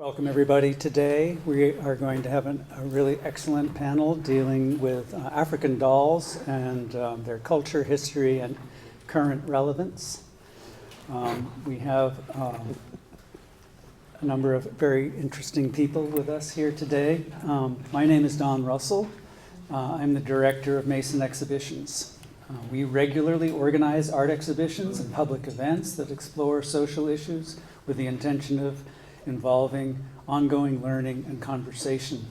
Welcome everybody. Today we are going to have a really excellent panel dealing with African dolls and their culture, history, and current relevance. We have a number of very interesting people with us here today. My name is Don Russell. I'm the director of Mason Exhibitions. We regularly organize art exhibitions and public events that explore social issues with the intention of involving ongoing learning and conversation.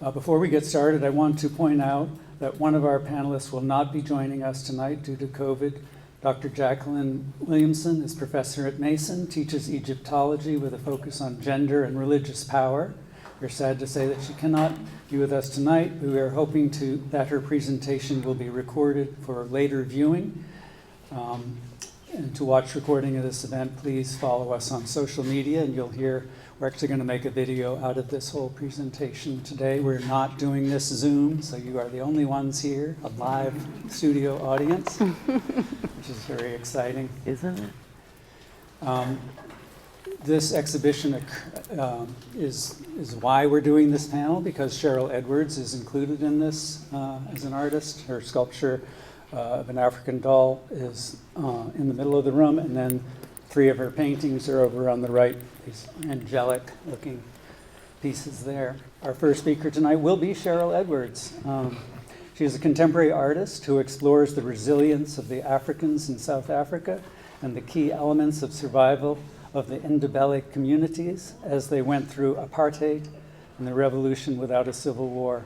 Before we get started, I want to point out that one of our panelists will not be joining us tonight due to COVID. Dr. Jacqueline Williamson is professor at Mason, teaches Egyptology with a focus on gender and religious power. We're sad to say that she cannot be with us tonight, but we are hoping that her presentation will be recorded for later viewing. And to watch recording of this event, please follow us on social media, and you'll hear we're actually going to make a video out of this whole presentation today. We're not doing this Zoom, so you are the only ones here, a live studio audience, which is very exciting. Isn't it? This exhibition is why we're doing this panel, because Cheryl Edwards is included in this as an artist. Her sculpture of an African doll is in the middle of the room, and then 3 of her paintings are over on the right, these angelic looking pieces there. Our first speaker tonight will be Cheryl Edwards. She is a contemporary artist who explores the resilience of the Africans in South Africa and the key elements of survival of the Ndebele communities as they went through apartheid and the revolution without a civil war.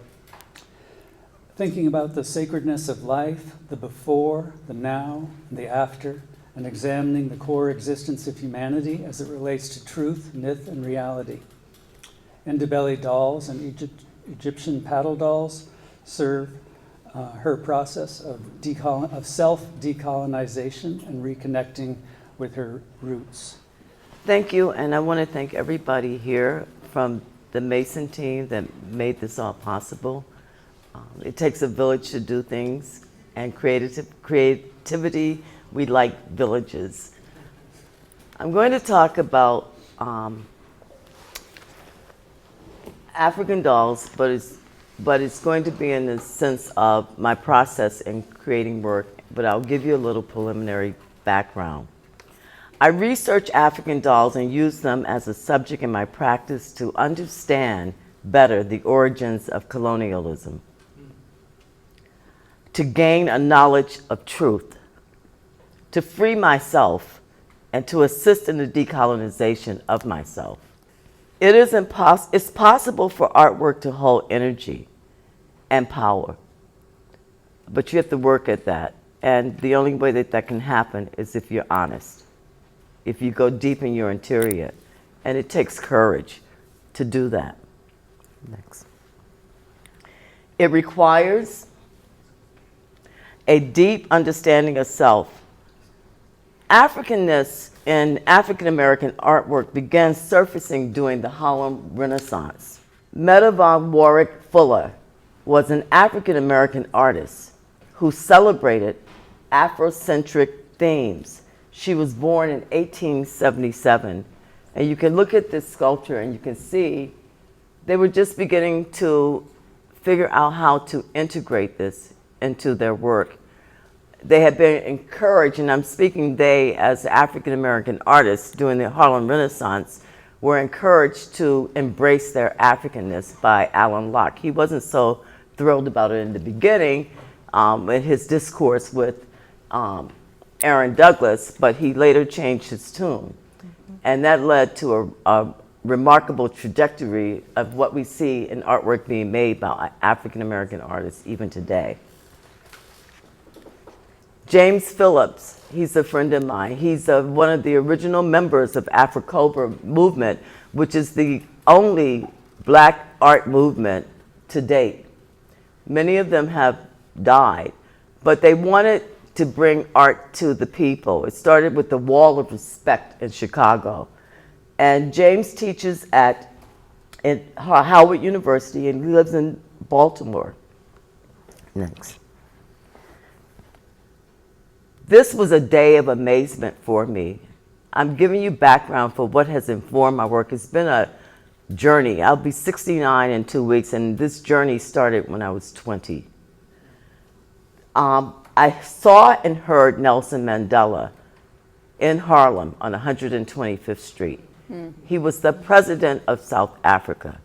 Thinking about the sacredness of life, the before, the now, and the after, and examining the core existence of humanity as it relates to truth, myth, and reality. Ndebele dolls and Egyptian paddle dolls serve her process of self-decolonization and reconnecting with her roots. Thank you, and I want to thank everybody here from the Mason team that made this all possible. It takes a village to do things, and creativity, we like villages. I'm going to talk about African dolls, but it's going to be in the sense of my process in creating work, but I'll give you a little preliminary background. I research African dolls and use them as a subject in my practice to understand better the origins of colonialism, to gain a knowledge of truth, to free myself, and to assist in the decolonization of myself. It's possible for artwork to hold energy and power, but you have to work at that. And the only way that can happen is if you're honest, if you go deep in your interior, and it takes courage to do that. Next. It requires a deep understanding of self. Africanness in African American artwork began surfacing during the Harlem Renaissance. Meta Von Warwick Fuller was an African American artist who celebrated Afrocentric themes. She was born in 1877, and you can look at this sculpture and you can see they were just beginning to figure out how to integrate this into their work. They had been encouraged, and I'm speaking they as African American artists during the Harlem Renaissance, were encouraged to embrace their Africanness by Alan Locke. He wasn't so thrilled about it in the beginning in his discourse with Aaron Douglas, but he later changed his tune. And that led to a remarkable trajectory of what we see in artwork being made by African American artists even today. James Phillips, he's a friend of mine. He's one of the original members of Afro-Cobra movement, which is the only Black art movement to date. Many of them have died, but they wanted to bring art to the people. It started with the Wall of Respect in Chicago. And James teaches at Howard University, and he lives in Baltimore. Next. This was a day of amazement for me. I'm giving you background for what has informed my work. It's been a journey. I'll be 69 in 2 weeks, and this journey started when I was 20. I saw and heard Nelson Mandela in Harlem on 125th Street. He was the president of South Africa.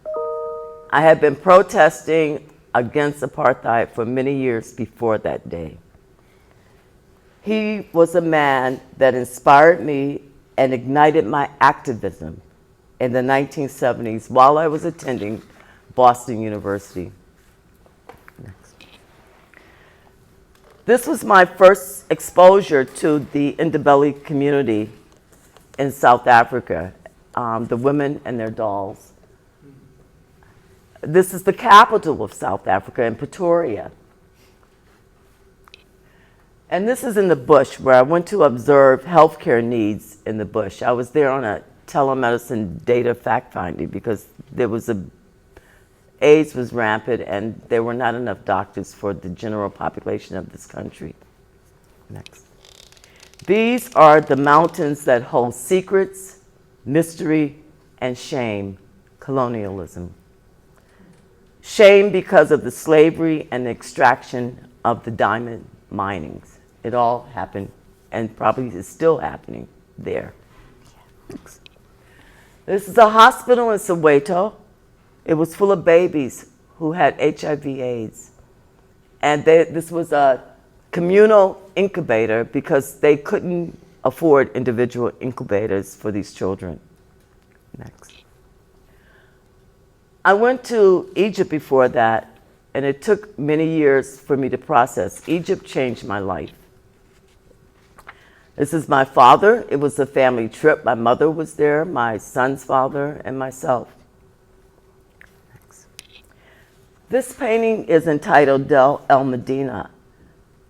I had been protesting against apartheid for many years before that day. He was a man that inspired me and ignited my activism in the 1970s while I was attending Boston University. Next. This was my first exposure to the Ndebele community in South Africa, the women and their dolls. This is the capital of South Africa, in Pretoria. And this is in the bush, where I went to observe healthcare needs in the bush. I was there on a telemedicine data fact-finding because AIDS was rampant and there were not enough doctors for the general population of this country. Next. These are the mountains that hold secrets, mystery, and shame, colonialism. Shame because of the slavery and the extraction of the diamond minings. It all happened and probably is still happening there. Next. This is a hospital in Soweto. It was full of babies who had HIV/AIDS. And this was a communal incubator because they couldn't afford individual incubators for these children. Next. I went to Egypt before that, and it took many years for me to process. Egypt changed my life. This is my father. It was a family trip. My mother was there, my son's father, and myself. Next. This painting is entitled Del El Medina,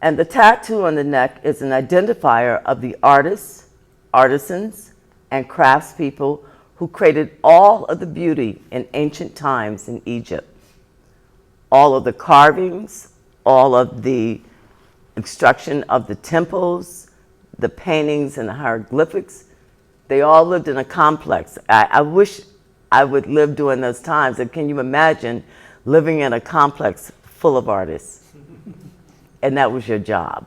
and the tattoo on the neck is an identifier of the artists, artisans, and craftspeople who created all of the beauty in ancient times in Egypt. All of the carvings, all of the construction of the temples, the paintings and the hieroglyphics, they all lived in a complex. I wish I would live during those times. And can you imagine living in a complex full of artists? And that was your job.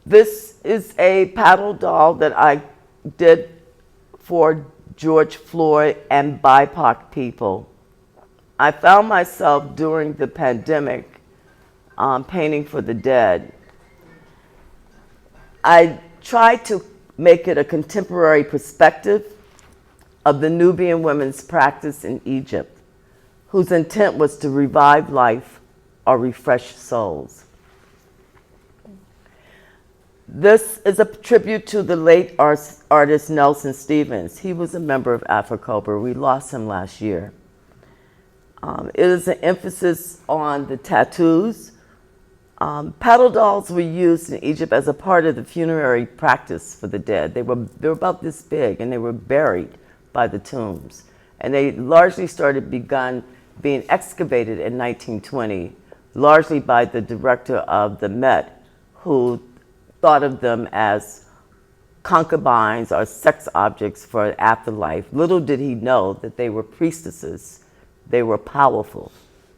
This is a paddle doll that I did for George Floyd and BIPOC people. I found myself during the pandemic painting for the dead. I tried to make it a contemporary perspective of the Nubian women's practice in Egypt, whose intent was to revive life or refresh souls. This is a tribute to the late artist Nelson Stevens. He was a member of AfriCOBRA. We lost him last year. It is an emphasis on the tattoos. Paddle dolls were used in Egypt as a part of the funerary practice for the dead. They were about this big, and they were buried by the tombs. And they largely begun being excavated in 1920, largely by the director of the Met, who thought of them as concubines or sex objects for afterlife. Little did he know that they were priestesses. They were powerful,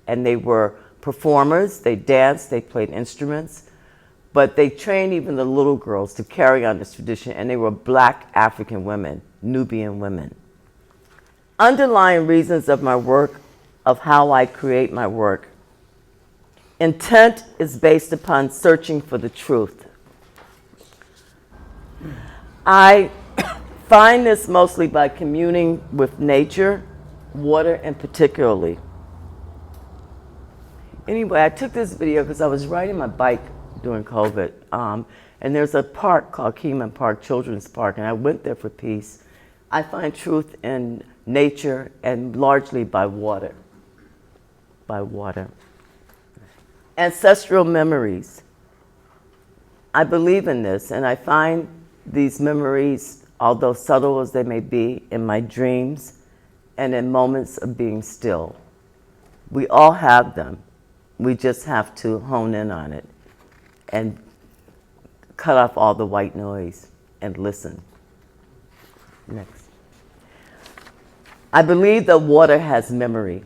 and they were performers. They danced, they played instruments, but they trained even the little girls to carry on this tradition, and they were Black African women, Nubian women. Underlying reasons of my work, of how I create my work. Intent is based upon searching for the truth. I find this mostly by communing with nature, water in particularly. Anyway, I took this video because I was riding my bike during COVID, and there's a park called Keeman Park, Children's Park, and I went there for peace. I find truth in nature and largely by water. By water. Ancestral memories. I believe in this, and I find these memories, although subtle as they may be, in my dreams and in moments of being still. We all have them. We just have to hone in on it and cut off all the white noise and listen. Next. I believe that water has memory.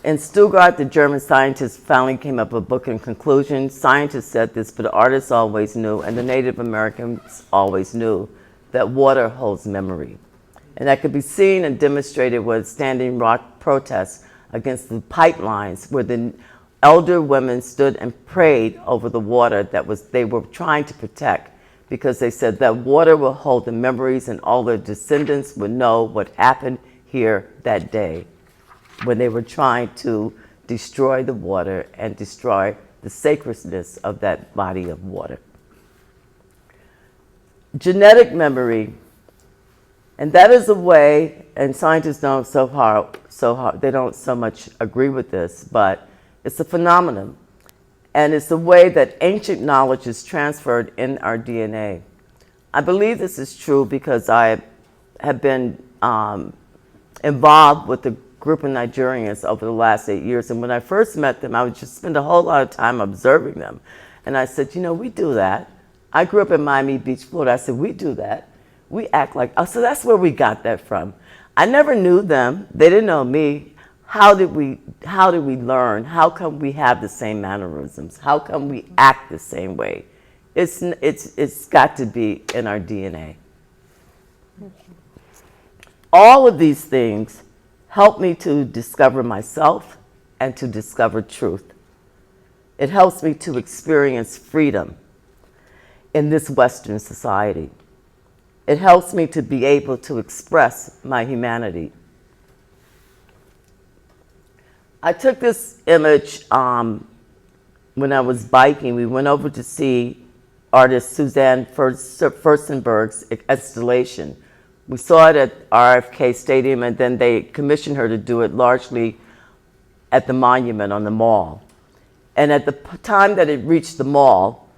In Stuttgart, the German scientist finally came up with a book in conclusion. Scientists said this, but artists always knew, and the Native Americans always knew, that water holds memory. And that could be seen and demonstrated with Standing Rock protests against the pipelines, where the elder women stood and prayed over the water that they were trying to protect, because they said that water will hold the memories and all their descendants would know what happened here that day when they were trying to destroy the water and destroy the sacredness of that body of water. Genetic memory, and that is a way, and scientists don't they don't so much agree with this, but it's a phenomenon. And it's a way that ancient knowledge is transferred in our DNA. I believe this is true because I have been involved with a group of Nigerians over the last 8 years. And when I first met them, I would just spend a whole lot of time observing them. And I said, you know, we do that. I grew up in Miami Beach, Florida. I said, we do that. We act like, oh, so that's where we got that from. I never knew them. They didn't know me. How did we learn? How come we have the same mannerisms? How come we act the same way? It's got to be in our DNA. All of these things help me to discover myself and to discover truth. It helps me to experience freedom in this Western society. It helps me to be able to express my humanity. I took this image when I was biking. We went over to see artist Suzanne Furstenberg's installation. We saw it at RFK Stadium, and then they commissioned her to do it largely at the monument on the mall. And at the time that it reached the mall,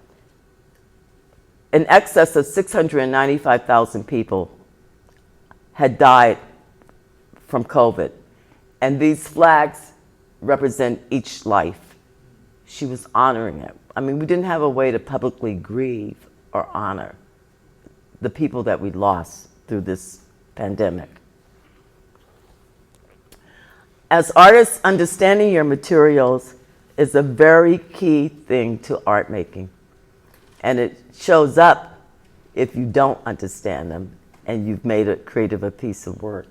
in excess of 695,000 people had died from COVID. And these flags represent each life. She was honoring it. I mean, we didn't have a way to publicly grieve or honor the people that we lost through this pandemic. As artists, understanding your materials is a very key thing to art making. And it shows up if you don't understand them and you've created a piece of work.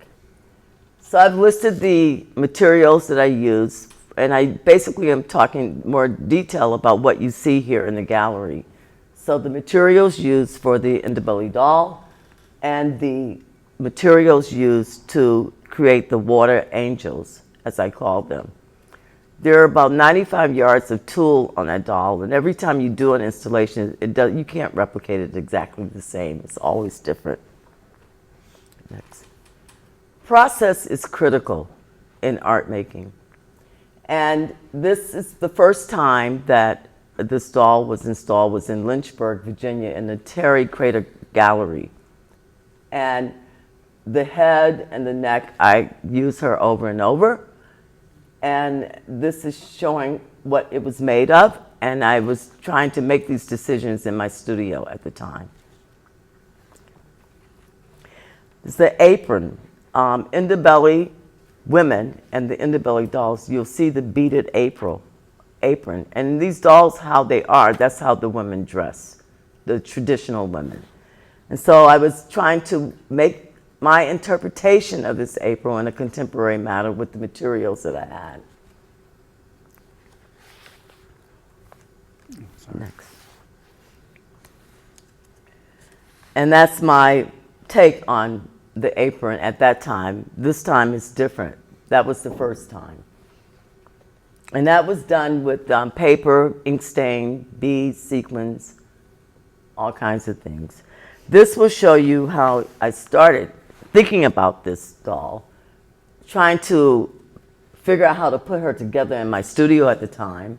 So I've listed the materials that I use, and I basically am talking more detail about what you see here in the gallery. So the materials used for the Ndebele doll and the materials used to create the water angels, as I call them. There are about 95 yards of tulle on that doll, and every time you do an installation, you can't replicate it exactly the same. It's always different. Next. Process is critical in art making. And this is the first time that this doll was installed was in Lynchburg, Virginia, in the Terry Crater Gallery. And the head and the neck, I use her over and over. And this is showing what it was made of. And I was trying to make these decisions in my studio at the time. It's the apron. Ndebele women and the Ndebele dolls, you'll see the beaded apron. And these dolls, how they are, that's how the women dress, the traditional women. And so I was trying to make my interpretation of this apron in a contemporary manner with the materials that I had. Next. And that's my take on the apron at that time. This time is different. That was the first time. And that was done with paper, ink stain, beads, sequins, all kinds of things. This will show you how I started thinking about this doll, trying to figure out how to put her together in my studio at the time.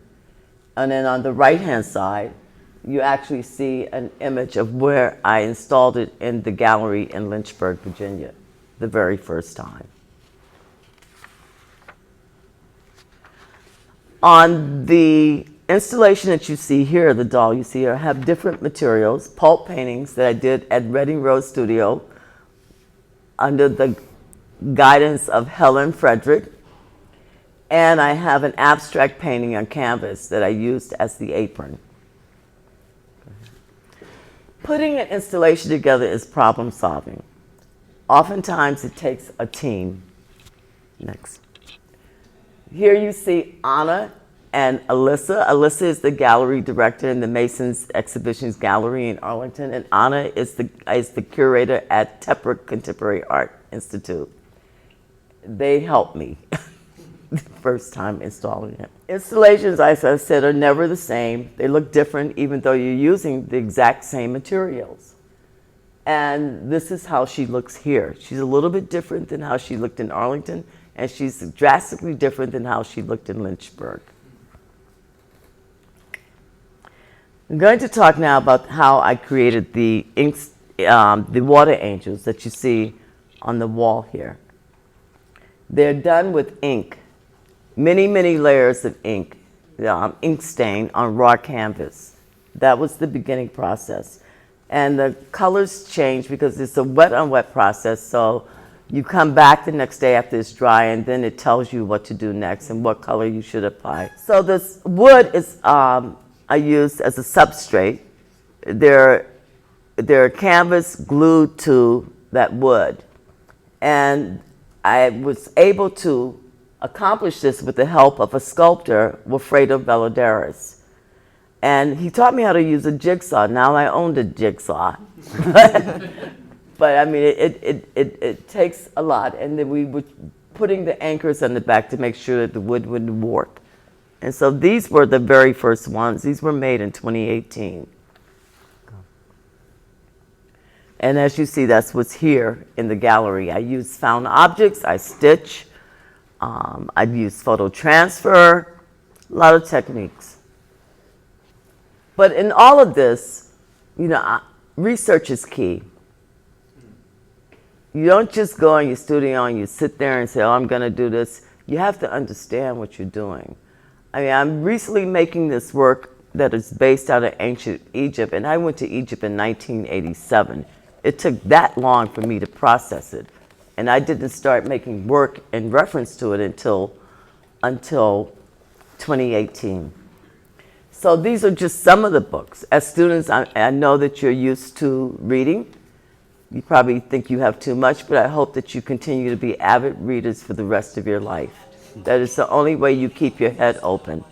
And then on the right-hand side, you actually see an image of where I installed it in the gallery in Lynchburg, Virginia, the very first time. On the installation that you see here, the doll you see here, have different materials, pulp paintings that I did at Reading Road Studio under the guidance of Helen Frederick. And I have an abstract painting on canvas that I used as the apron. Putting an installation together is problem solving. Oftentimes it takes a team. Next. Here you see Anna and Alyssa. Alyssa is the gallery director in the Masons Exhibitions Gallery in Arlington, and Anna is the curator at Tepper Contemporary Art Institute. They helped me the first time installing it. Installations, as I said, are never the same. They look different even though you're using the exact same materials. And this is how she looks here. She's a little bit different than how she looked in Arlington, and she's drastically different than how she looked in Lynchburg. I'm going to talk now about how I created the water angels that you see on the wall here. They're done with ink, many, many layers of ink, ink stain on raw canvas. That was the beginning process. And the colors change because it's a wet on wet process, so you come back the next day after it's dry, and then it tells you what to do next and what color you should apply. So this wood is I used as a substrate. They're canvas glued to that wood. And I was able to accomplish this with the help of a sculptor, Wilfredo Valladares. And he taught me how to use a jigsaw. Now I owned a jigsaw. But I mean, it takes a lot. And then we were putting the anchors on the back to make sure that the wood wouldn't warp. And so these were the very first ones. These were made in 2018. And as you see, that's what's here in the gallery. I use found objects, I stitch, I've used photo transfer, a lot of techniques. But in all of this, you know, research is key. You don't just go in your studio and you sit there and say, oh, I'm going to do this. You have to understand what you're doing. I mean, I'm recently making this work that is based out of ancient Egypt, and I went to Egypt in 1987. It took that long for me to process it, and I didn't start making work in reference to it until 2018. So these are just some of the books. As students, I know that you're used to reading. You probably think you have too much, but I hope that you continue to be avid readers for the rest of your life. That is the only way you keep your head open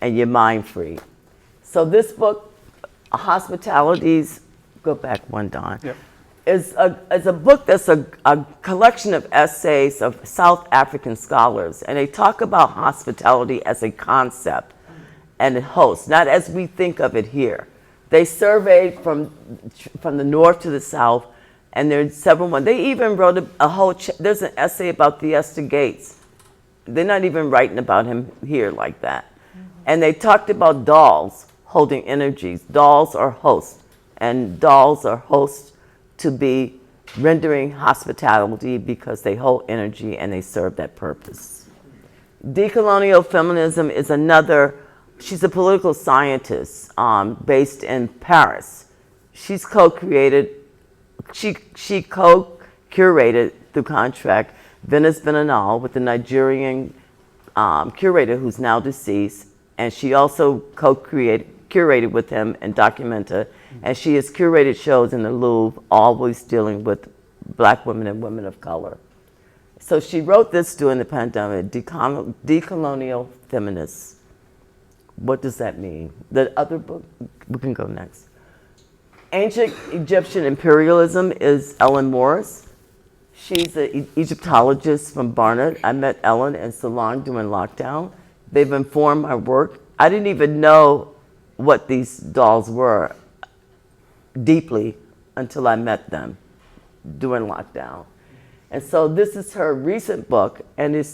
and your mind free. So this book, Hospitalities, go back one, Don, Yep. is a book that's a collection of essays of South African scholars. And they talk about hospitality as a concept and a host, not as we think of it here. They surveyed from the north to the south, and there's several ones. They even wrote a whole, there's an essay about Theaster Gates. They're not even writing about him here like that. Mm-hmm. And they talked about dolls holding energies. Dolls are hosts, and dolls are hosts to be rendering hospitality because they hold energy and they serve that purpose. Decolonial feminism is another, she's a political scientist based in Paris. She's co-curated through contract Venice Biennale with the Nigerian curator who's now deceased, and she also curated with him and Documenta, and she has curated shows in the Louvre, always dealing with Black women and women of color. So she wrote this during the pandemic, Decolonial Feminists. What does that mean? The other book, we can go next. Ancient Egyptian Imperialism is Ellen Morris. She's an Egyptologist from Barnet. I met Ellen and Solange during lockdown. They've informed my work. I didn't even know what these dolls were deeply until I met them during lockdown. And so this is her recent book, and it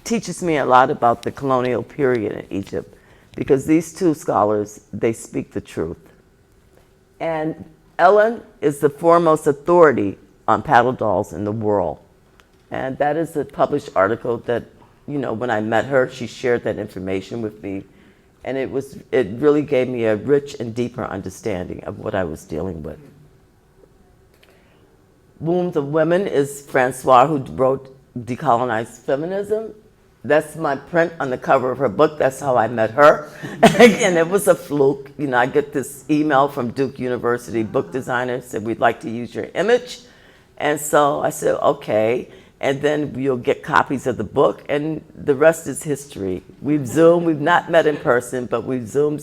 teaches me a lot about the colonial period in Egypt, because these two scholars, they speak the truth. And Ellen is the foremost authority on paddle dolls in the world. And that is a published article that, you know, when I met her, she shared that information with me. And it really gave me a rich and deeper understanding of what I was dealing with. Wombs of Women is Francois, who wrote Decolonized Feminism. That's my print on the cover of her book. That's how I met her. And it was a fluke. You know, I get this email from Duke University book designers, said, we'd like to use your image. And so I said, okay. And then you'll get copies of the book, and the rest is history. We've Zoomed, we've not met in person, but we've Zoom.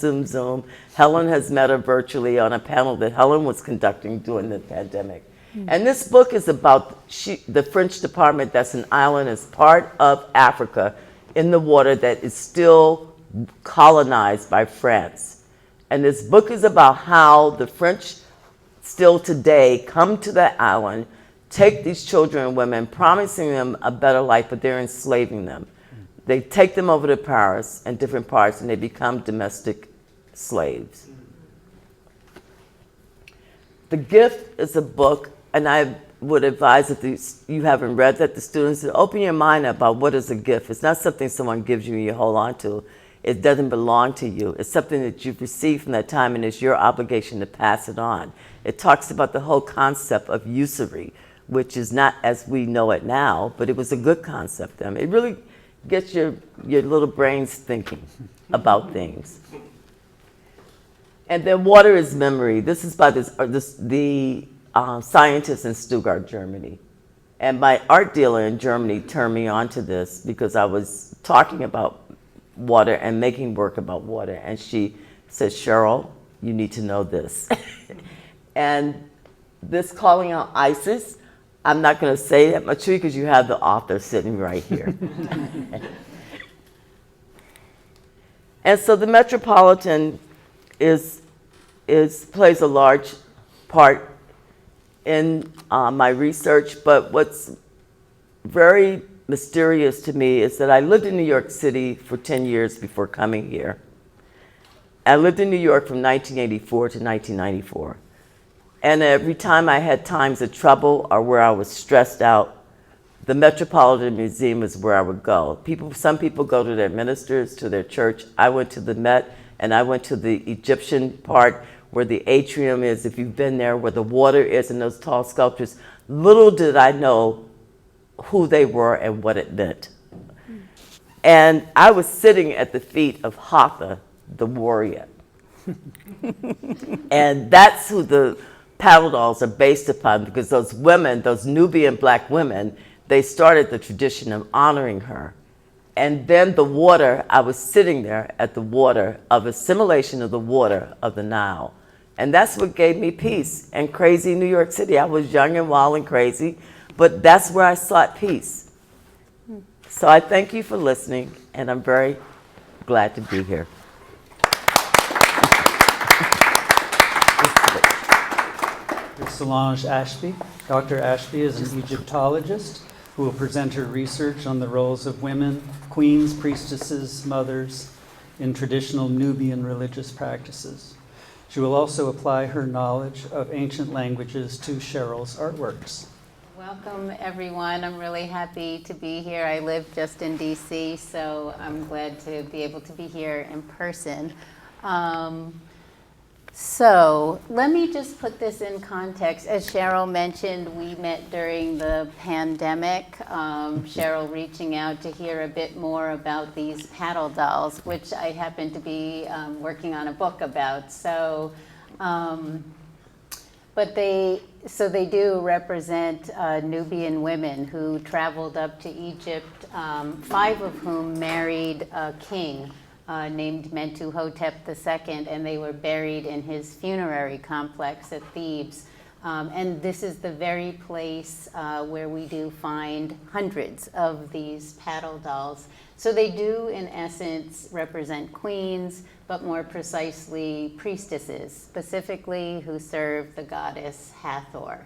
Helen has met her virtually on a panel that Helen was conducting during the pandemic. And this book is about the French department that's an island as part of Africa in the water that is still colonized by France. And this book is about how the French still today come to that island, take these children and women, promising them a better life, but they're enslaving them. They take them over to Paris and different parts, and they become domestic slaves. The Gift is a book, and I would advise, if you haven't read that, the students, to open your mind about what is a gift. It's not something someone gives you and you hold on to. It doesn't belong to you. It's something that you've received from that time, and it's your obligation to pass it on. It talks about the whole concept of usury, which is not as we know it now, but it was a good concept. I mean, it really gets your little brains thinking about things. And then Water is Memory. This is by the scientist in Stuttgart, Germany. And my art dealer in Germany turned me on to this because I was talking about water and making work about water. And she said, Cheryl, you need to know this. And this Calling Out Isis, I'm not going to say that much to you because you have the author sitting right here. And so the Metropolitan plays a large part in my research, but what's very mysterious to me is that I lived in New York City for 10 years before coming here. I lived in New York from 1984 to 1994. And every time I had times of trouble or where I was stressed out, the Metropolitan Museum is where I would go. Some people go to their ministers, to their church. I went to the Met, and I went to the Egyptian part where the atrium is, if you've been there, where the water is and those tall sculptures. Little did I know who they were and what it meant. And I was sitting at the feet of Hatha, the warrior. And that's who the paddle dolls are based upon, because those women, those Nubian black women, they started the tradition of honoring her. And then the water, I was sitting there at the water of assimilation of the water of the Nile. And that's what gave me peace and crazy New York City. I was young and wild and crazy, but that's where I sought peace. So I thank you for listening, and I'm very glad to be here. Solange Ashby. Dr. Ashby is an Egyptologist who will present her research on the roles of women, queens, priestesses, mothers in traditional Nubian religious practices. She will also apply her knowledge of ancient languages to Cheryl's artworks. Welcome, everyone. I'm really happy to be here. I live just in DC, so I'm glad to be able to be here in person. So let me just put this in context. As Cheryl mentioned, we met during the pandemic. Cheryl reaching out to hear a bit more about these paddle dolls, which I happen to be working on a book about. So, but they do represent Nubian women who traveled up to Egypt, 5 of whom married a king named Mentuhotep II, and they were buried in his funerary complex at Thebes. And this is the very place where we do find hundreds of these paddle dolls. So they do, in essence, represent queens, but more precisely priestesses, specifically who serve the goddess Hathor.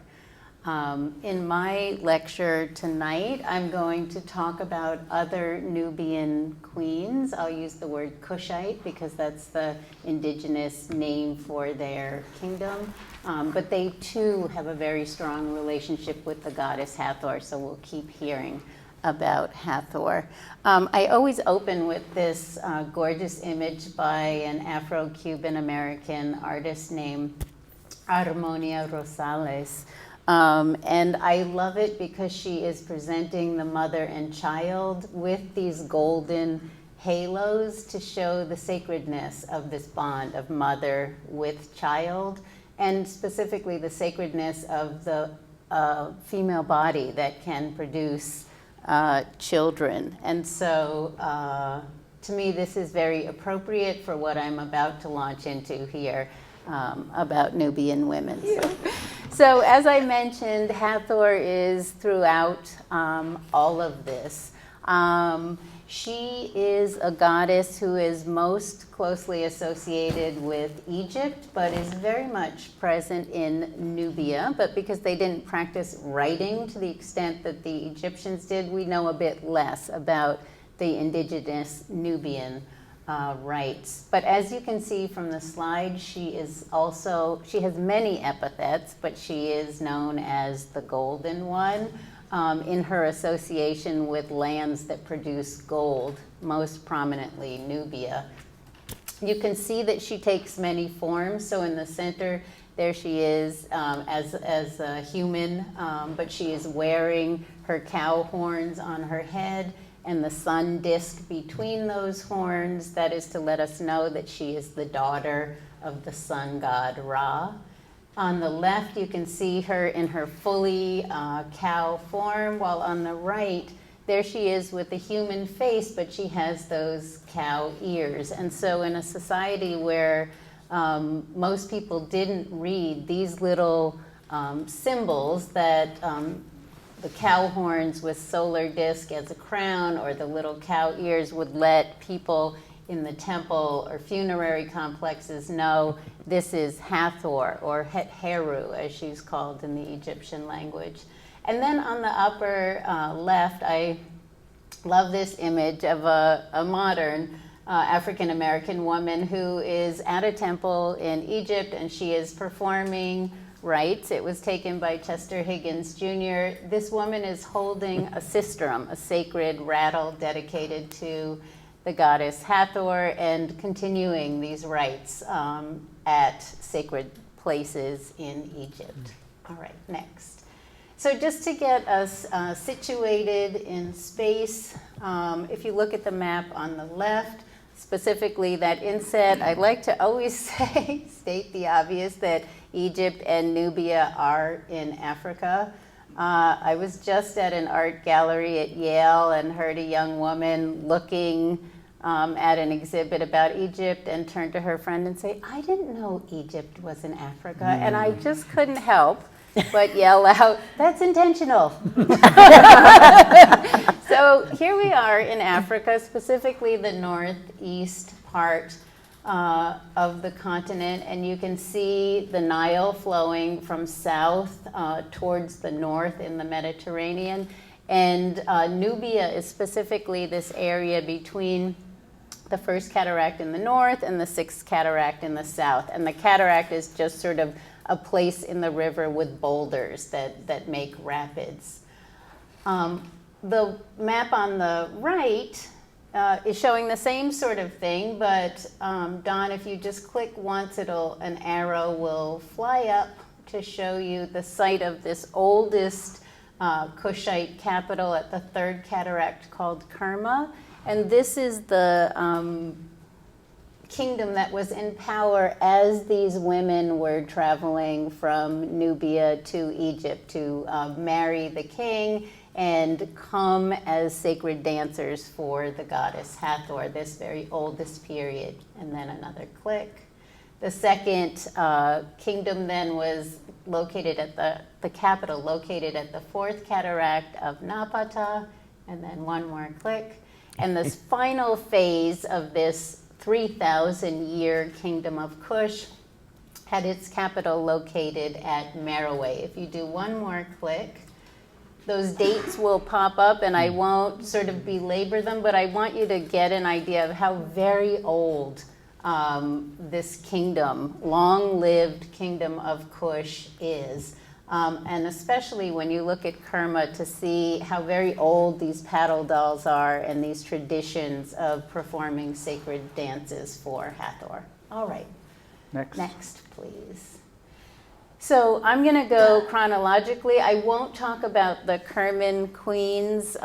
In my lecture tonight, I'm going to talk about other Nubian queens. I'll use the word Kushite because that's the indigenous name for their kingdom. But they too have a very strong relationship with the goddess Hathor, so we'll keep hearing about Hathor. I always open with this gorgeous image by an Afro-Cuban American artist named Armonia Rosales. And I love it because she is presenting the mother and child with these golden halos to show the sacredness of this bond of mother with child, and specifically the sacredness of the female body that can produce children. And so to me, this is very appropriate for what I'm about to launch into here about Nubian women. So as I mentioned, Hathor is throughout all of this. She is a goddess who is most closely associated with Egypt, but is very much present in Nubia. But because they didn't practice writing to the extent that the Egyptians did, we know a bit less about the indigenous Nubian rites. But as you can see from the slide, she has many epithets, but she is known as the Golden One. In her association with lands that produce gold, most prominently Nubia. You can see that she takes many forms. So in the center, there she is as a human, but she is wearing her cow horns on her head and the sun disk between those horns. That is to let us know that she is the daughter of the sun god Ra. On the left, you can see her in her fully cow form, while on the right, there she is with a human face, but she has those cow ears. And so in a society where most people didn't read these little symbols that the cow horns with solar disk as a crown or the little cow ears would let people in the temple or funerary complexes know this is Hathor, or Het-Heru, as she's called in the Egyptian language. And then on the upper left, I love this image of a modern African-American woman who is at a temple in Egypt, and she is performing rites. It was taken by Chester Higgins Jr. This woman is holding a sistrum, a sacred rattle dedicated to the goddess Hathor, and continuing these rites at sacred places in Egypt. All right, next. So just to get us situated in space, if you look at the map on the left, specifically that inset, I like to always say, state the obvious, that Egypt and Nubia are in Africa. I was just at an art gallery at Yale and heard a young woman looking at an exhibit about Egypt and turned to her friend and say, I didn't know Egypt was in Africa. And I just couldn't help but yell out, that's intentional. So here we are in Africa, specifically the northeast part of the continent, and you can see the Nile flowing from south towards the north in the Mediterranean. And Nubia is specifically this area between the first cataract in the north and the sixth cataract in the south. And the cataract is just sort of a place in the river with boulders that make rapids. The map on the right is showing the same sort of thing, but Don, if you just click once, an arrow will fly up to show you the site of this oldest Kushite capital at the third cataract called Kerma. And this is the kingdom that was in power as these women were traveling from Nubia to Egypt to marry the king and come as sacred dancers for the goddess Hathor, this very oldest period. And then another click. The second kingdom then was located at the capital, located at the fourth cataract of Napata, and then one more click. And this final phase of this 3,000-year kingdom of Kush had its capital located at Merowe. If you do one more click, those dates will pop up, and I won't sort of belabor them, but I want you to get an idea of how very old this kingdom, long-lived kingdom of Kush is. And especially when you look at Kerma to see how very old these paddle dolls are and these traditions of performing sacred dances for Hathor. All right. Next, please. So I'm going to go chronologically. I won't talk about the Kerman queens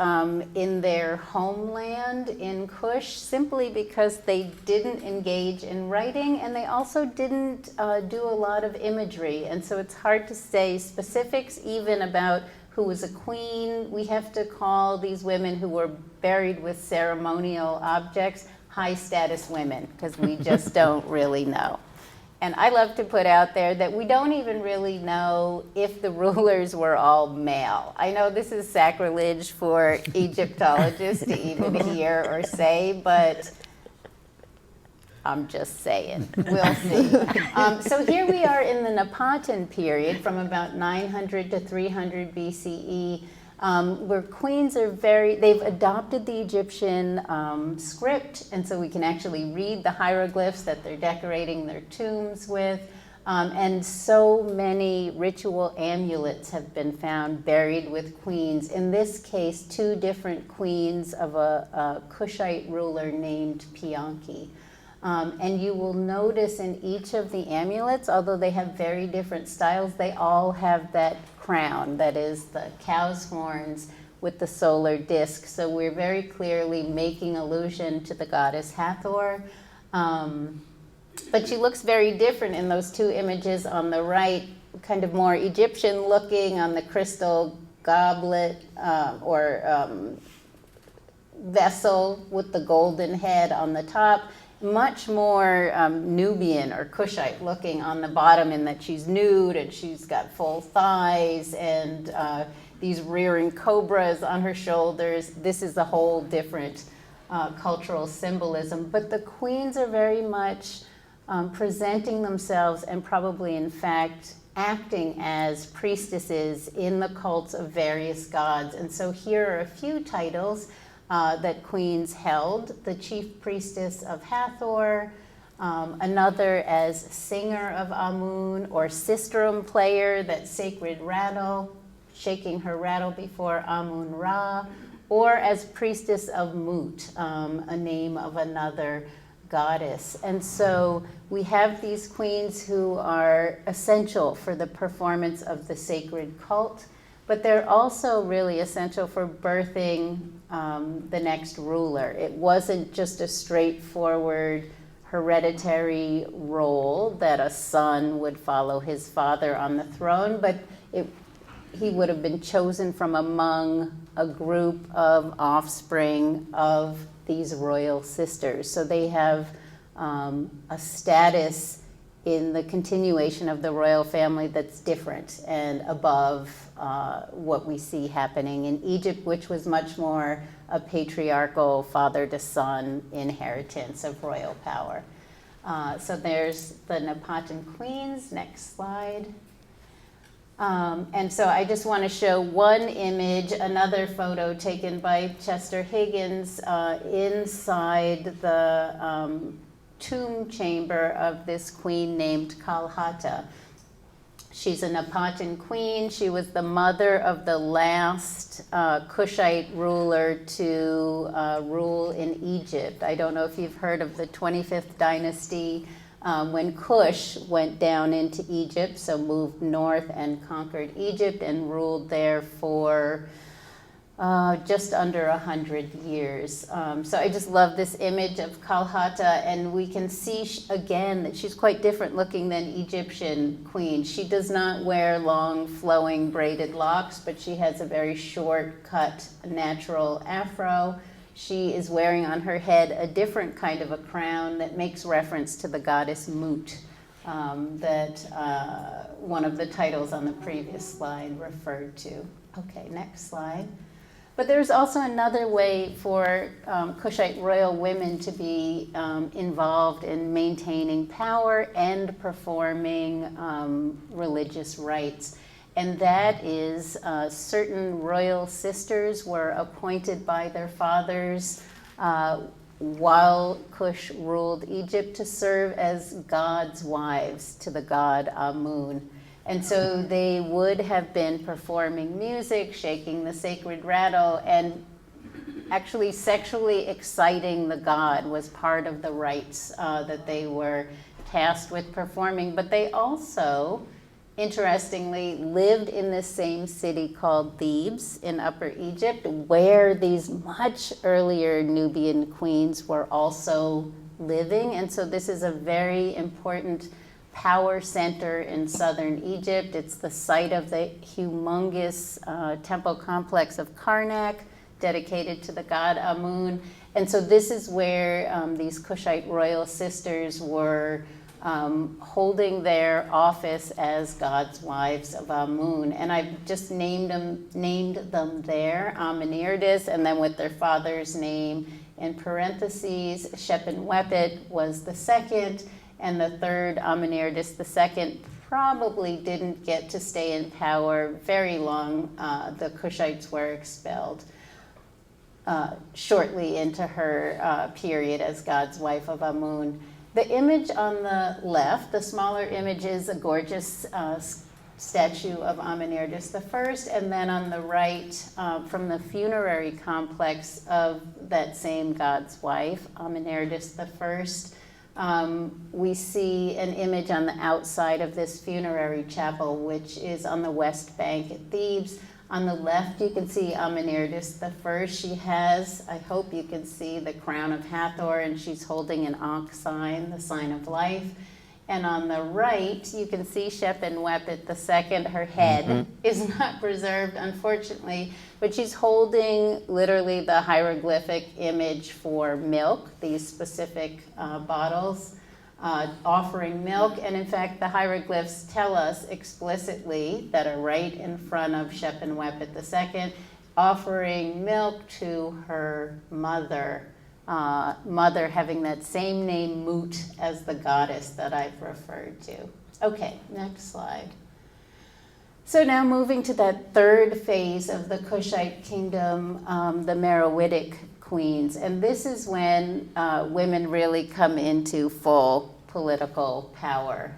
in their homeland in Kush, simply because they didn't engage in writing, and they also didn't do a lot of imagery. And so it's hard to say specifics even about who was a queen. We have to call these women who were buried with ceremonial objects high status women, because we just don't really know. And I love to put out there that we don't even really know if the rulers were all male. I know this is sacrilege for Egyptologists to even hear or say, but I'm just saying. We'll see. So here we are in the Napatan period from about 900 to 300 BCE. Where queens are they've adopted the Egyptian script, and so we can actually read the hieroglyphs that they're decorating their tombs with. And so many ritual amulets have been found buried with queens. In this case, 2 different queens of a Kushite ruler named Pianki. And you will notice in each of the amulets, although they have very different styles, they all have that crown, that is the cow's horns with the solar disk. So we're very clearly making allusion to the goddess Hathor. But she looks very different in those 2 images on the right, kind of more Egyptian looking on the crystal goblet vessel with the golden head on the top. Much more Nubian or Kushite looking on the bottom, in that she's nude and she's got full thighs and these rearing cobras on her shoulders. This is a whole different cultural symbolism. But the queens are very much presenting themselves and probably in fact acting as priestesses in the cults of various gods. And so here are a few titles that queens held: the chief priestess of Hathor, another as singer of Amun, or sistrum player, that sacred rattle, shaking her rattle before Amun Ra, or as priestess of Mut, a name of another goddess. And so we have these queens who are essential for the performance of the sacred cult, but they're also really essential for birthing the next ruler. It wasn't just a straightforward hereditary role that a son would follow his father on the throne, but he would have been chosen from among a group of offspring of these royal sisters. So they have a status in the continuation of the royal family that's different and above what we see happening in Egypt, which was much more a patriarchal father-to-son inheritance of royal power. So there's the Napatan queens. Next slide. And so I just want to show one image, another photo taken by Chester Higgins inside the tomb chamber of this queen named Kalhata. She's a Napatan queen. She was the mother of the last Kushite ruler to rule in Egypt. I don't know if you've heard of the 25th dynasty, when Kush went down into Egypt, so moved north and conquered Egypt and ruled there for just under 100 years. So I just love this image of Kalhata, and we can see again that she's quite different looking than Egyptian queens. She does not wear long flowing braided locks, but she has a very short cut natural afro. She is wearing on her head a different kind of a crown that makes reference to the goddess Mut, that one of the titles on the previous slide referred to. Okay, next slide. But there's also another way for Kushite royal women to be involved in maintaining power and performing religious rites. And that is certain royal sisters were appointed by their fathers while Kush ruled Egypt to serve as God's wives to the god Amun. And so they would have been performing music, shaking the sacred rattle, and actually sexually exciting the god was part of the rites that they were tasked with performing. But they also, interestingly, lived in the same city called Thebes in Upper Egypt, where these much earlier Nubian queens were also living. And so this is a very important power center in southern Egypt. It's the site of the humongous temple complex of Karnak, dedicated to the god Amun. And so this is where these Kushite royal sisters were holding their office as God's wives of Amun. And I've just named them there, Amenerdes, and then with their father's name in parentheses. Shepenwepet was the second, and the third, Amenerdes II, probably didn't get to stay in power very long. The Kushites were expelled shortly into her period as God's wife of Amun. The image on the left, the smaller image, is a gorgeous statue of Amenerdes I, and then on the right, from the funerary complex of that same God's wife, Amenerdes I, we see an image on the outside of this funerary chapel, which is on the west bank at Thebes. On the left, you can see Amenerdes I. She has, I hope you can see, the crown of Hathor, and she's holding an Ankh sign, the sign of life. And on the right, you can see Shepenwepet II. Her head is not preserved, unfortunately, but she's holding literally the hieroglyphic image for milk, these specific bottles, offering milk. And in fact, the hieroglyphs tell us explicitly that are right in front of Shepenwepet II, offering milk to her mother, mother having that same name, Mut, as the goddess that I've referred to. Okay, next slide. So now moving to that third phase of the Kushite kingdom, the Meroitic queens. And this is when women really come into full political power.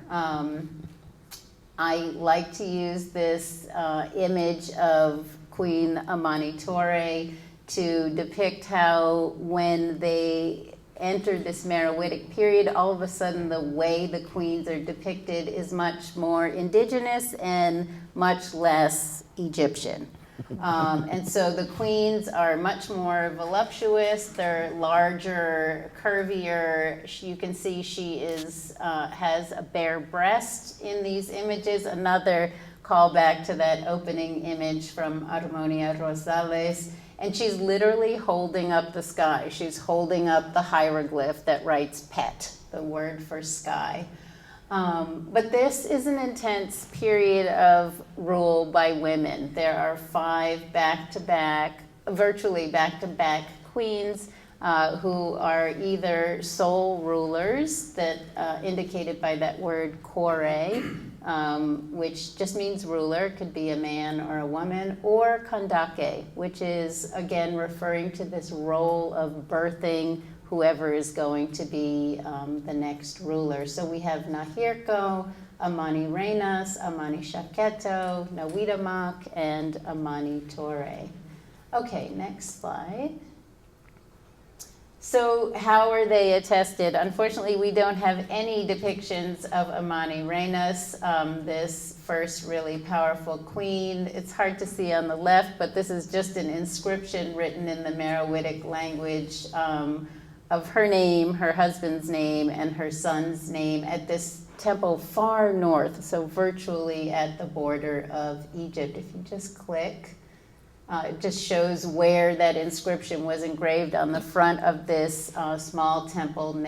I like to use this image of Queen Amanitore to depict how when they entered this Meroitic period, all of a sudden the way the queens are depicted is much more indigenous and much less Egyptian. And so the queens are much more voluptuous, they're larger, curvier. You can see she is has a bare breast in these images, another callback to that opening image from Armonia Rosales. And she's literally holding up the sky. She's holding up the hieroglyph that writes pet, the word for sky. But this is an intense period of rule by women. There are 5 back-to-back, virtually back-to-back queens who are either sole rulers, that indicated by that word kore, which just means ruler, could be a man or a woman, or kandake, which is, again, referring to this role of birthing whoever is going to be the next ruler. So we have Nahirko, Amani Reinas, Amani Shaketo, Nawitamak, and Amani Tore. Okay, next slide. So how are they attested? Unfortunately, we don't have any depictions of Amani Reinas, this first really powerful queen. It's hard to see on the left, but this is just an inscription written in the Meroitic language of her name, her husband's name, and her son's name at this temple far north, so virtually at the border of Egypt. If you just click, it just shows where that inscription was engraved on the front of this small temple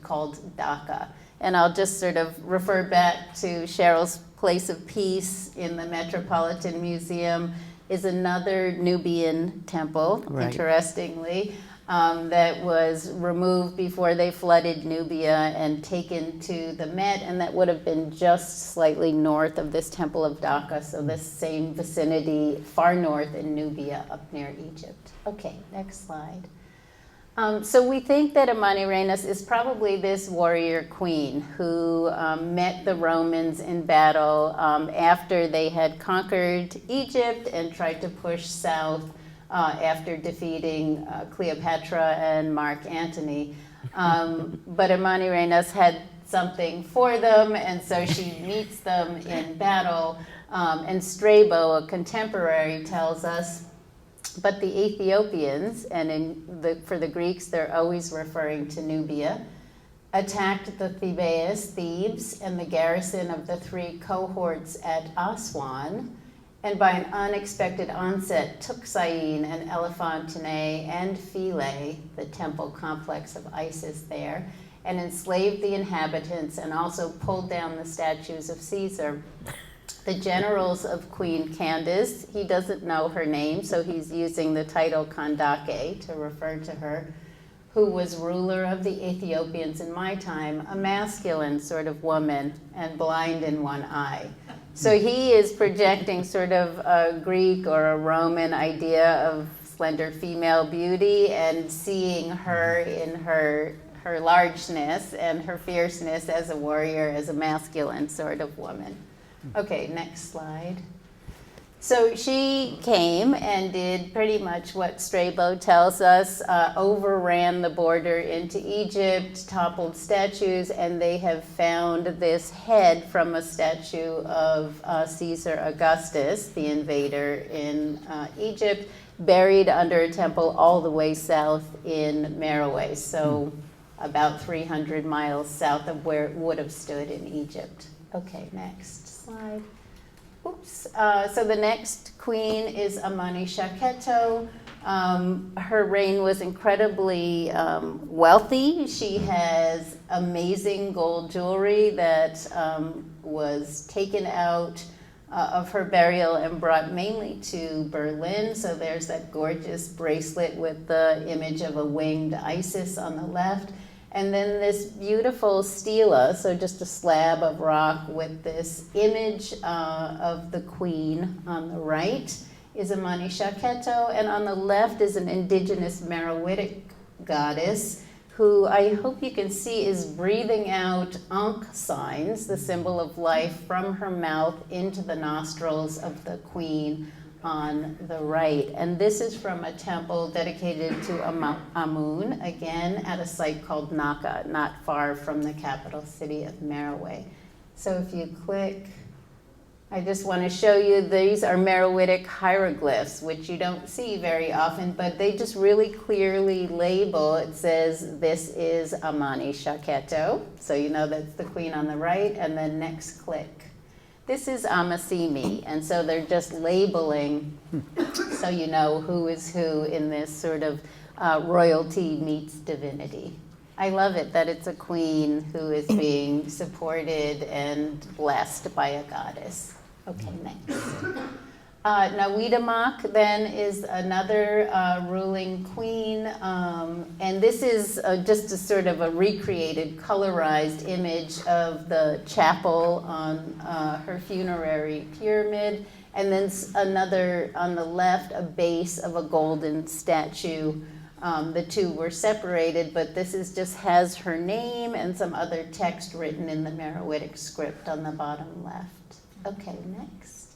called Dhaka. And I'll just sort of refer back to Cheryl's Place of Peace in the Metropolitan Museum is another Nubian temple, right, interestingly, that was removed before they flooded Nubia and taken to the Met, and that would have been just slightly north of this Temple of Dhaka, so this same vicinity, far north in Nubia, up near Egypt. Okay, next slide. So we think that Amanirenas is probably this warrior queen who met the Romans in battle after they had conquered Egypt and tried to push south after defeating Cleopatra and Mark Antony. But Amanirenas had something for them, and so she meets them in battle. And Strabo, a contemporary, tells us, but the Ethiopians, and for the Greeks, they're always referring to Nubia, attacked the Thebes and the garrison of the 3 cohorts at Aswan, and by an unexpected onset took Syene and Elephantine and Philae, the temple complex of Isis there, and enslaved the inhabitants and also pulled down the statues of Caesar. The generals of Queen Candace, he doesn't know her name, so he's using the title Kandake to refer to her, who was ruler of the Ethiopians in my time, a masculine sort of woman and blind in one eye. So he is projecting sort of a Greek or a Roman idea of slender female beauty and seeing her in her largeness and her fierceness as a warrior, as a masculine sort of woman. Okay, next slide. So she came and did pretty much what Strabo tells us, overran the border into Egypt, toppled statues, and they have found this head from a statue of Caesar Augustus, the invader in Egypt, buried under a temple all the way south in Meroe, so about 300 miles south of where it would have stood in Egypt. Okay, next slide. Oops. So the next queen is Amani Shaketo. Her reign was incredibly wealthy. She has amazing gold jewelry that was taken out of her burial and brought mainly to Berlin. So there's that gorgeous bracelet with the image of a winged Isis on the left. And then this beautiful stela, so just a slab of rock with this image of the queen on the right is Amani Shaketo, and on the left is an indigenous Meroitic goddess who I hope you can see is breathing out Ankh signs, the symbol of life, from her mouth into the nostrils of the queen on the right. And this is from a temple dedicated to Amun, again at a site called Naka, not far from the capital city of Meroe. So if you click, I just want to show you these are Meroitic hieroglyphs, which you don't see very often, but they just really clearly label, it says this is Amani Shaketo, so you know that's the queen on the right, and then next click. This is Amasimi, and so they're just labeling so you know who is who in this sort of royalty meets divinity. I love it that it's a queen who is being supported and blessed by a goddess. Okay, next. Nawidamak then is another ruling queen, and this is just a sort of a recreated, colorized image of the chapel on her funerary pyramid, and then another on the left, a base of a golden statue. The two were separated, but this is just has her name and some other text written in the Meroitic script on the bottom left. Okay, next.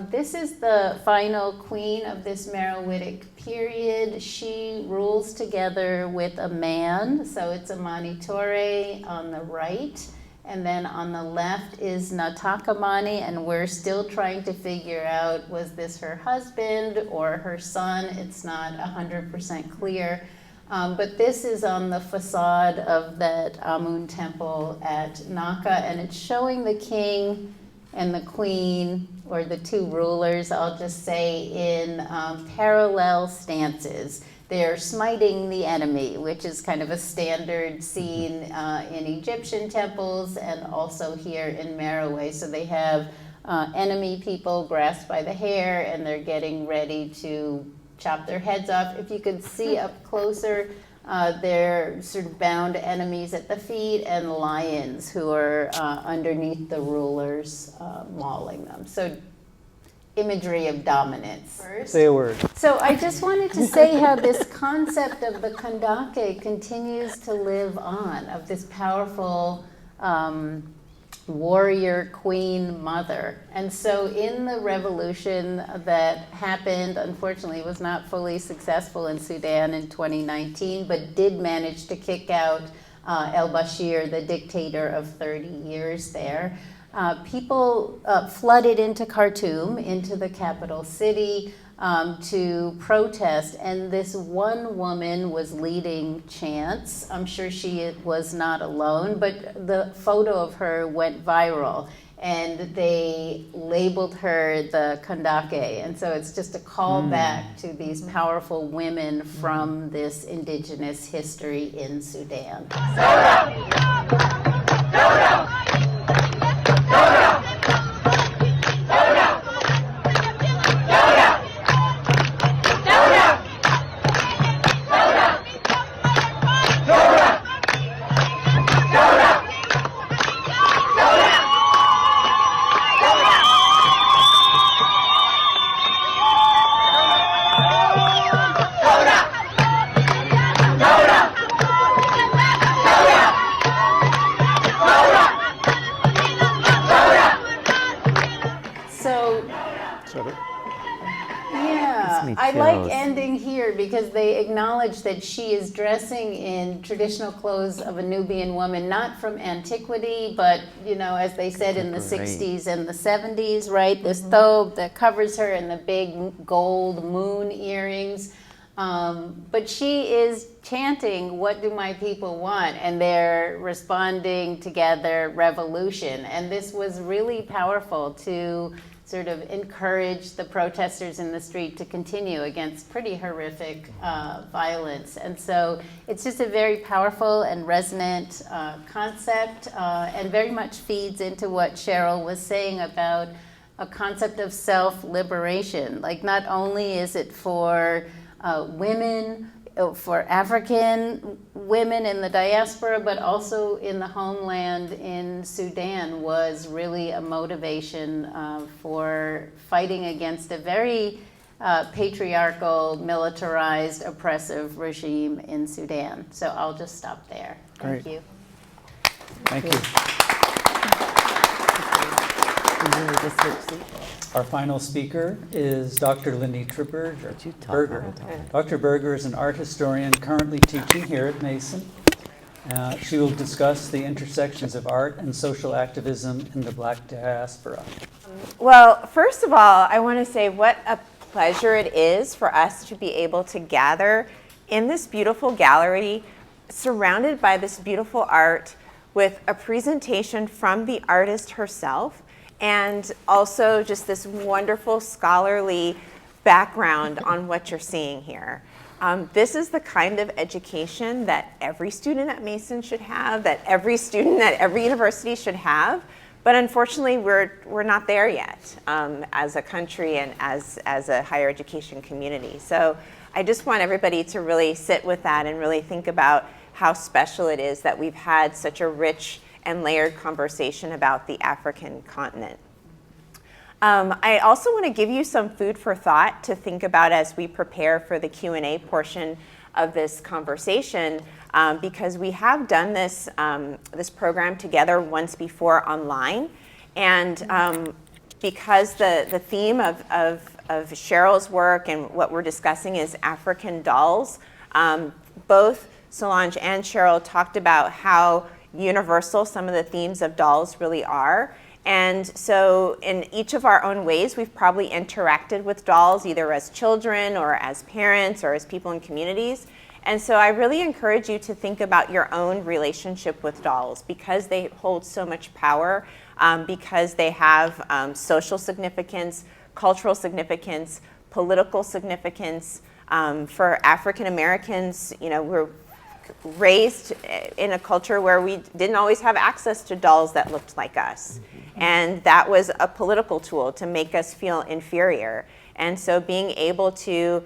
This is the final queen of this Meroitic period. She rules together with a man, so it's Amani Tore on the right, and then on the left is Natakamani, and we're still trying to figure out, was this her husband or her son? It's not 100% clear, but this is on the facade of that Amun temple at Naka, and it's showing the king and the queen, or the two rulers, I'll just say, in parallel stances. They're smiting the enemy, which is kind of a standard scene in Egyptian temples and also here in Meroe. So they have enemy people grasped by the hair, and they're getting ready to chop their heads off. If you could see up closer, they're sort of bound enemies at the feet and lions who are underneath the rulers mauling them. So imagery of dominance. Say a word. So I just wanted to say how this concept of the kandake continues to live on, of this powerful warrior queen mother. And so in the revolution that happened, unfortunately was not fully successful in Sudan in 2019, but did manage to kick out el-Bashir, the dictator of 30 years there. People flooded into Khartoum, into the capital city, to protest, and this one woman was leading chants. I'm sure she was not alone, but the photo of her went viral, and they labeled her the Kandake. And so it's just a call back to these powerful women from this indigenous history in Sudan. I like ending here because they acknowledge that she is dressing in traditional clothes of a Nubian woman, not from antiquity, but, you know, as they said in the 60s and the 70s, right? This thobe that covers her and the big gold moon earrings. But she is chanting, "What do my people want?" And they're responding together, "Revolution." And this was really powerful to sort of encourage the protesters in the street to continue against pretty horrific violence. And so it's just a very powerful and resonant concept, and very much feeds into what Cheryl was saying about a concept of self-liberation. Like, not only is it for women, for African women in the diaspora, but also in the homeland in Sudan, was really a motivation for fighting against a very patriarchal, militarized, oppressive regime in Sudan. So I'll just stop there. Thank you. Thank you. Our final speaker is Dr. Lenitra Berger. Dr. Berger is an art historian currently teaching here at Mason. She will discuss the intersections of art and social activism in the Black diaspora. Well, first of all, I want to say what a pleasure it is for us to be able to gather in this beautiful gallery, surrounded by this beautiful art, with a presentation from the artist herself, and also just this wonderful scholarly background on what you're seeing here. This is the kind of education that every student at Mason should have, that every student at every university should have, but unfortunately we're not there yet as a country and as a higher education community. So I just want everybody to really sit with that and really think about how special it is that we've had such a rich and layered conversation about the African continent. I also want to give you some food for thought to think about as we prepare for the Q&A portion of this conversation, because we have done this, this program together once before online, and because the theme of Cheryl's work and what we're discussing is African dolls, both Solange and Cheryl talked about how universal some of the themes of dolls really are. And so in each of our own ways, we've probably interacted with dolls, either as children or as parents or as people in communities. And so I really encourage you to think about your own relationship with dolls, because they hold so much power, because they have social significance, cultural significance, political significance. For African Americans, you know, we're raised in a culture where we didn't always have access to dolls that looked like us. And that was a political tool to make us feel inferior. And so being able to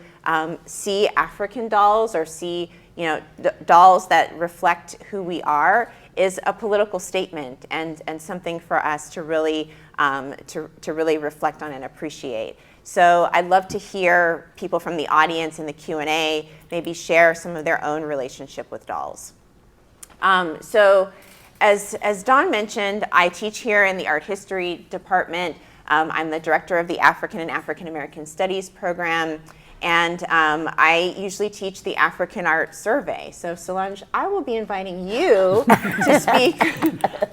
see African dolls or see, you know, dolls that reflect who we are is a political statement and something for us to really, to really reflect on and appreciate. So I'd love to hear people from the audience in the Q&A maybe share some of their own relationship with dolls. So as Dawn mentioned, I teach here in the art history department. I'm the director of the African and African American Studies program, and I usually teach the African Art Survey. So Solange, I will be inviting you to speak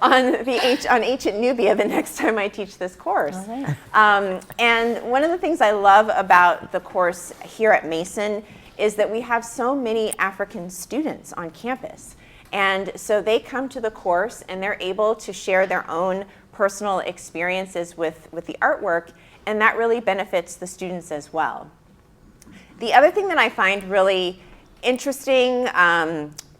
on ancient Nubia the next time I teach this course. All right. And one of the things I love about the course here at Mason is that we have so many African students on campus. And so they come to the course and they're able to share their own personal experiences with the artwork, and that really benefits the students as well. The other thing that I find really interesting,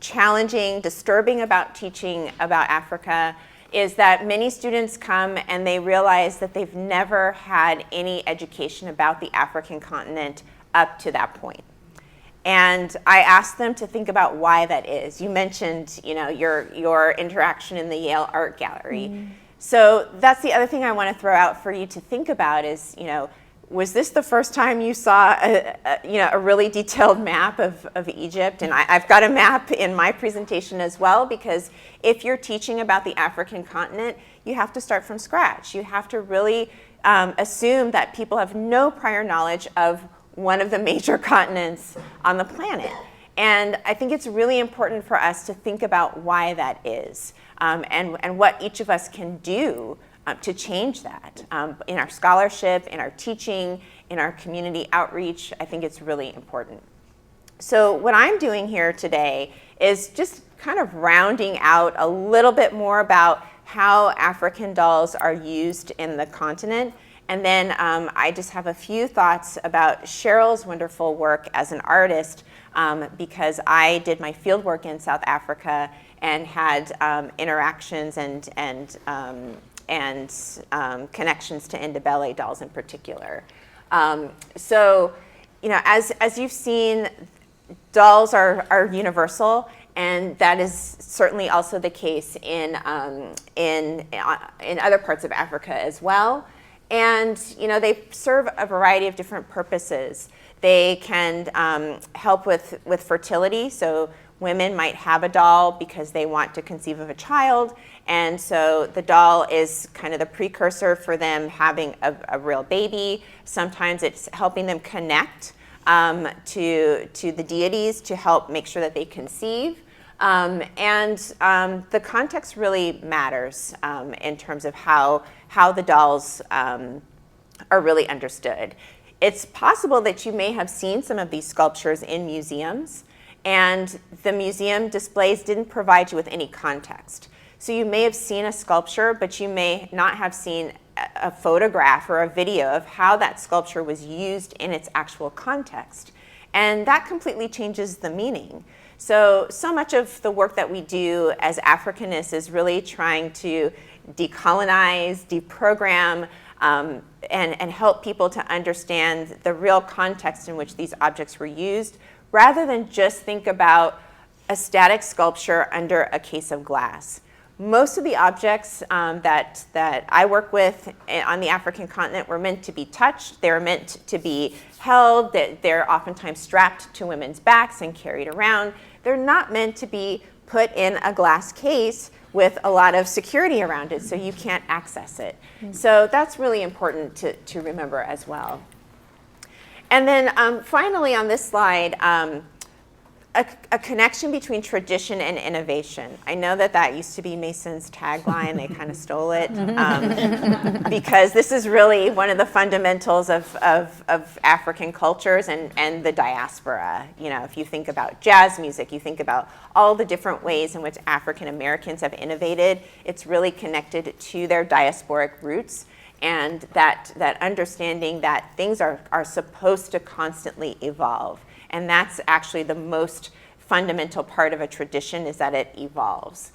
challenging, disturbing about teaching about Africa is that many students come and they realize that they've never had any education about the African continent up to that point. And I asked them to think about why that is. You mentioned, your interaction in the Yale Art Gallery. Mm-hmm. So that's the other thing I want to throw out for you to think about is, was this the first time you saw a really detailed map of Egypt? And I've got a map in my presentation as well, because if you're teaching about the African continent, you have to start from scratch. You have to really assume that people have no prior knowledge of one of the major continents on the planet. And I think it's really important for us to think about why that is, and what each of us can do to change that. In our scholarship, in our teaching, in our community outreach, I think it's really important. So what I'm doing here today is just kind of rounding out a little bit more about how African dolls are used in the continent. And then I just have a few thoughts about Cheryl's wonderful work as an artist, because I did my field work in South Africa and had interactions and connections to Ndebele dolls in particular. So, as you've seen, dolls are universal, and that is certainly also the case in other parts of Africa as well. And they serve a variety of different purposes. They can help with fertility. So women might have a doll because they want to conceive of a child, and so the doll is kind of the precursor for them having a real baby. Sometimes it's helping them connect to the deities to help make sure that they conceive. The context really matters in terms of how the dolls are really understood. It's possible that you may have seen some of these sculptures in museums, and the museum displays didn't provide you with any context. So you may have seen a sculpture, but you may not have seen a photograph or a video of how that sculpture was used in its actual context. And that completely changes the meaning. So much of the work that we do as Africanists is really trying to decolonize, deprogram, and help people to understand the real context in which these objects were used, rather than just think about a static sculpture under a case of glass. Most of the objects that I work with on the African continent were meant to be touched. They were meant to be held. They're oftentimes strapped to women's backs and carried around. They're not meant to be put in a glass case with a lot of security around it so you can't access it. So that's really important to remember as well. And then finally on this slide, a connection between tradition and innovation. I know that used to be Mason's tagline. They kind of stole it because this is really one of the fundamentals of African cultures and the diaspora. If you think about jazz music, you think about all the different ways in which African Americans have innovated. It's really connected to their diasporic roots, and that understanding that things are supposed to constantly evolve. And that's actually the most fundamental part of a tradition, is that it evolves.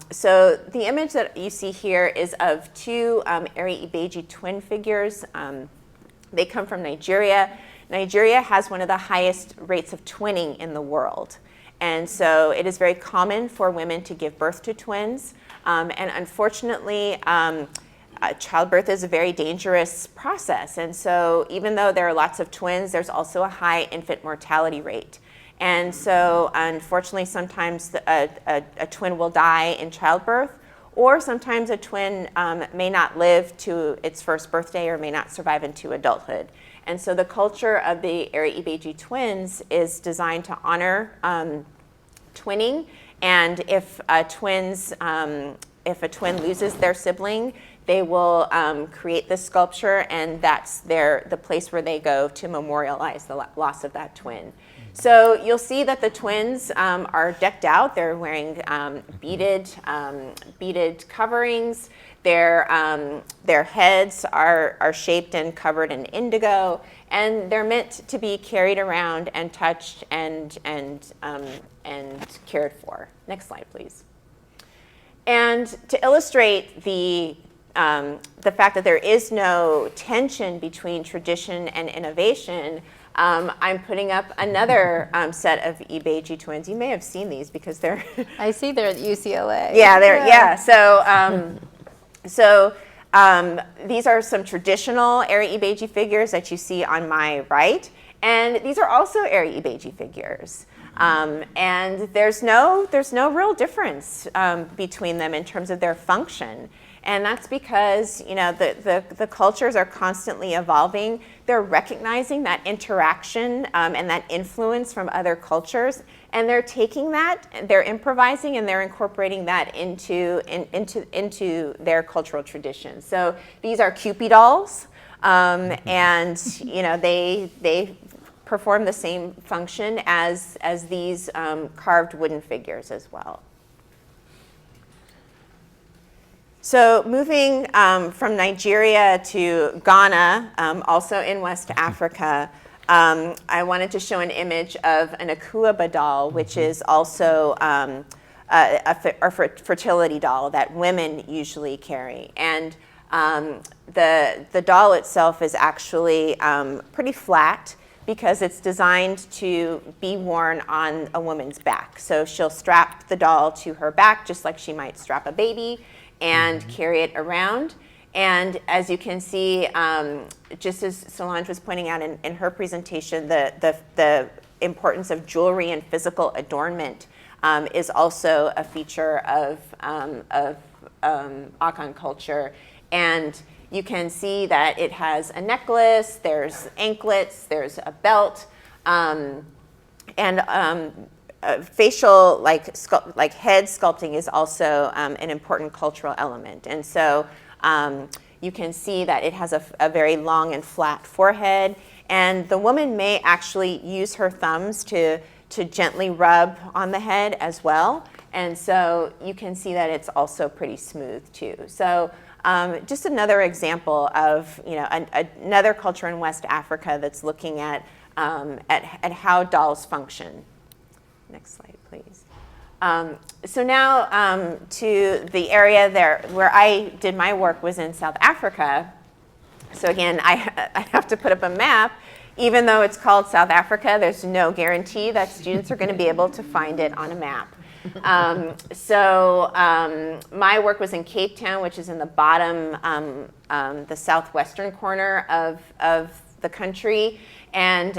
So the image that you see here is of two Eri Ibeji twin figures. They come from Nigeria. Nigeria has one of the highest rates of twinning in the world. And so it is very common for women to give birth to twins. And unfortunately, childbirth is a very dangerous process. And so even though there are lots of twins, there's also a high infant mortality rate. And so unfortunately, sometimes a twin will die in childbirth, or sometimes a twin may not live to its first birthday or may not survive into adulthood. And so the culture of the Eri-Ibeji twins is designed to honor twinning. And if a twin loses their sibling, they will create this sculpture, and that's the place where they go to memorialize the loss of that twin. So you'll see that the twins are decked out. They're wearing beaded coverings. Their heads are shaped and covered in indigo, and they're meant to be carried around and touched and cared for. Next slide, please. And to illustrate the fact that there is no tension between tradition and innovation, I'm putting up another set of Ibeji twins. You may have seen these because they're I see they're at UCLA. Yeah. So these are some traditional Eri-Ibeji figures that you see on my right, and these are also Eri-Ibeji figures. And there's no real difference between them in terms of their function. And that's because, the cultures are constantly evolving. They're recognizing that interaction and that influence from other cultures, and they're taking that, they're improvising, and they're incorporating that into their cultural traditions. So these are Kewpie dolls, and they perform the same function as these carved wooden figures as well. So moving from Nigeria to Ghana, also in West Africa, I wanted to show an image of an Akuaba doll, which is also a fertility doll that women usually carry. And the doll itself is actually pretty flat because it's designed to be worn on a woman's back. So she'll strap the doll to her back just like she might strap a baby, and carry it around. And as you can see, just as Solange was pointing out in her presentation, the importance of jewelry and physical adornment is also a feature of Akan culture. And you can see that it has a necklace, there's anklets, there's a belt, and facial, like head sculpting is also an important cultural element. And so you can see that it has a very long and flat forehead, and the woman may actually use her thumbs to gently rub on the head as well. And so you can see that it's also pretty smooth too. So just another example of another culture in West Africa that's looking at how dolls function. Next slide, please. So now to the area there where I did my work was in South Africa. So again, I have to put up a map. Even though it's called South Africa, there's no guarantee that students are going to be able to find it on a map. My work was in Cape Town, which is in the bottom, the southwestern corner of the country. And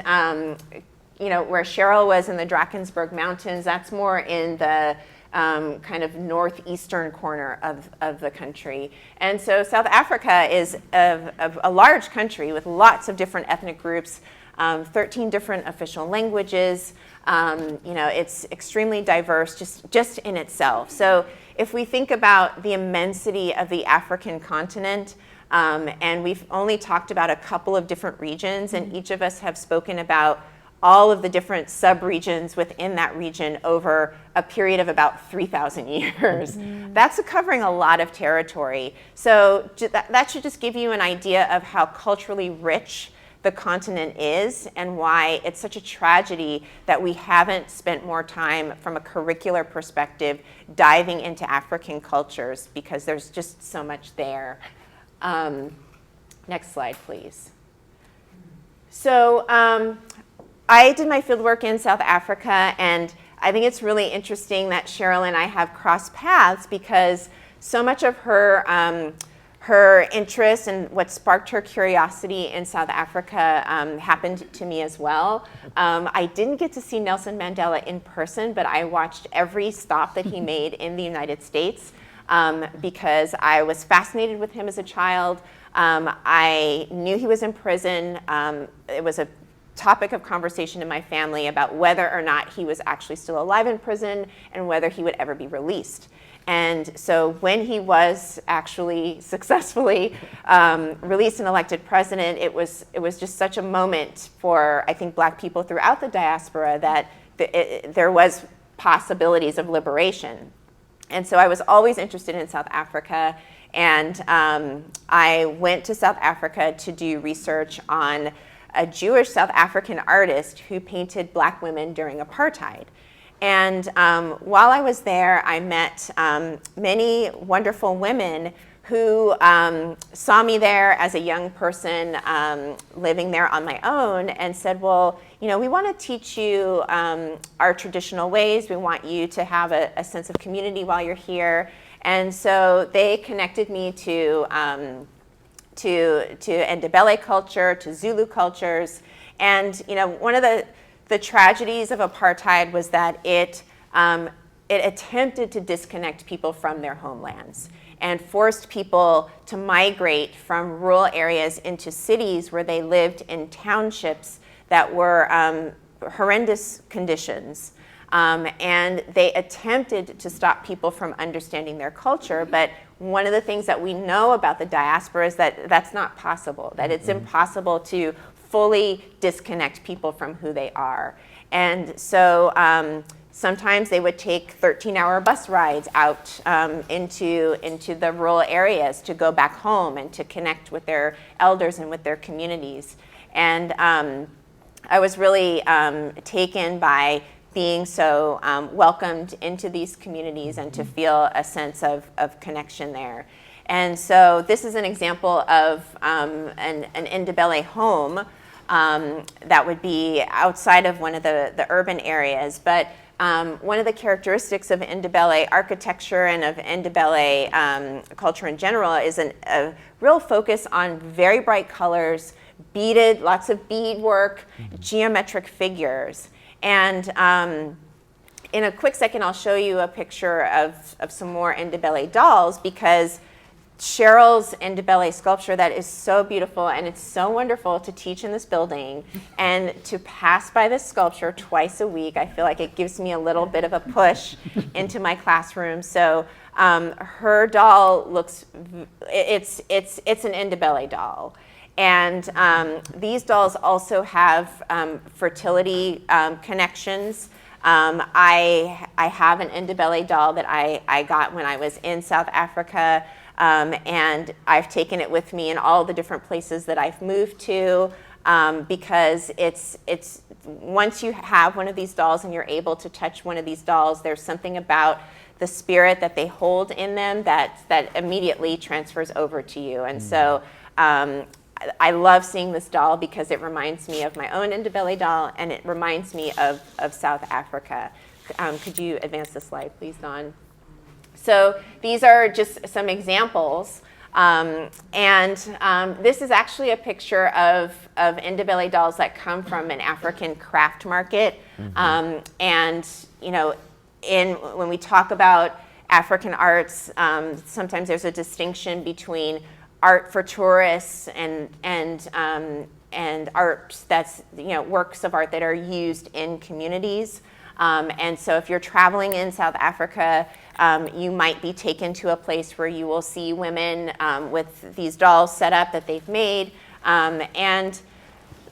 where Cheryl was in the Drakensberg Mountains, that's more in the kind of northeastern corner of the country. And so South Africa is a large country with lots of different ethnic groups, 13 different official languages. It's extremely diverse just in itself. So if we think about the immensity of the African continent, and we've only talked about a couple of different regions, and each of us have spoken about all of the different sub-regions within that region over a period of about 3,000 years. That's covering a lot of territory. So that should just give you an idea of how culturally rich the continent is and why it's such a tragedy that we haven't spent more time from a curricular perspective diving into African cultures, because there's just so much there. Next slide, please. So I did my fieldwork in South Africa, and I think it's really interesting that Cheryl and I have crossed paths, because so much of her her interest and what sparked her curiosity in South Africa happened to me as well. I didn't get to see Nelson Mandela in person, but I watched every stop that he made in the United States because I was fascinated with him as a child. I knew he was in prison. It was a topic of conversation in my family about whether or not he was actually still alive in prison and whether he would ever be released. And so when he was actually successfully released and elected president, it was just such a moment for, I think, Black people throughout the diaspora that there was possibilities of liberation. And so I was always interested in South Africa, and I went to South Africa to do research on a Jewish South African artist who painted Black women during apartheid. And while I was there, I met many wonderful women who saw me there as a young person living there on my own and said, well, you know, we want to teach you our traditional ways. We want you to have a sense of community while you're here. And so they connected me to Ndebele culture, to Zulu cultures. And, you know, one of the tragedies of apartheid was that it attempted to disconnect people from their homelands and forced people to migrate from rural areas into cities where they lived in townships that were horrendous conditions. And they attempted to stop people from understanding their culture, but one of the things that we know about the diaspora is that that's not possible, that it's impossible to fully disconnect people from who they are. And so sometimes they would take 13-hour bus rides out into the rural areas to go back home and to connect with their elders and with their communities. And I was really taken by being so welcomed into these communities and to feel a sense of connection there. And so this is an example of an Ndebele home that would be outside of one of the urban areas. But one of the characteristics of Ndebele architecture and of Ndebele culture in general is a real focus on very bright colors, beaded, lots of beadwork, geometric figures. And in a quick second, I'll show you a picture of some more Ndebele dolls, because Cheryl's Ndebele sculpture that is so beautiful, and it's so wonderful to teach in this building and to pass by this sculpture twice a week. I feel like it gives me a little bit of a push into my classroom. So her doll looks, it's an Ndebele doll. And these dolls also have fertility connections. I have an Ndebele doll that I got when I was in South Africa, and I've taken it with me in all the different places that I've moved to, because it's once you have one of these dolls and you're able to touch one of these dolls, there's something about the spirit that they hold in them that immediately transfers over to you. And so I love seeing this doll because it reminds me of my own Ndebele doll, and it reminds me of South Africa. Could you advance the slide, please, Dawn? So these are just some examples. This is actually a picture of Ndebele dolls that come from an African craft market. And, you know, when we talk about African arts, sometimes there's a distinction between art for tourists and art that's, you know, works of art that are used in communities. And so if you're traveling in South Africa, you might be taken to a place where you will see women with these dolls set up that they've made. And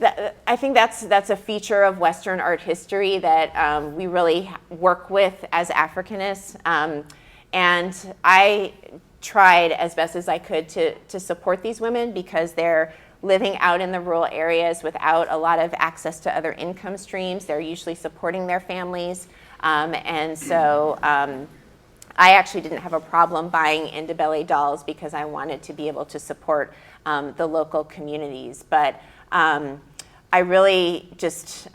I think that's a feature of Western art history that we really work with as Africanists. And I tried as best as I could to support these women because they're living out in the rural areas without a lot of access to other income streams. They're usually supporting their families. And so I actually didn't have a problem buying Ndebele dolls because I wanted to be able to support the local communities. But I really just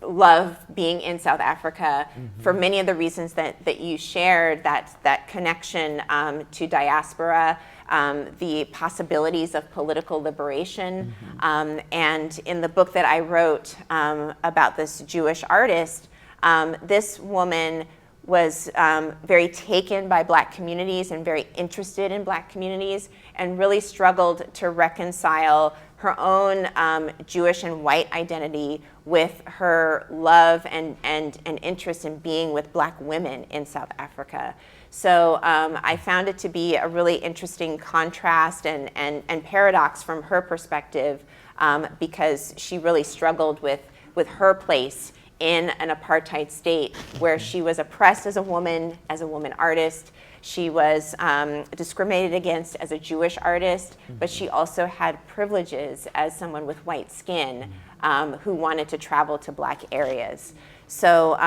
love being in South Africa for many of the reasons that you shared, that connection to diaspora, the possibilities of political liberation. And in the book that I wrote about this Jewish artist, this woman was very taken by Black communities and very interested in Black communities, and really struggled to reconcile her own Jewish and white identity with her love and interest in being with Black women in South Africa. So I found it to be a really interesting contrast and paradox from her perspective, because she really struggled with her place in an apartheid state where she was oppressed as a woman artist. She was discriminated against as a Jewish artist, but she also had privileges as someone with white skin who wanted to travel to Black areas. So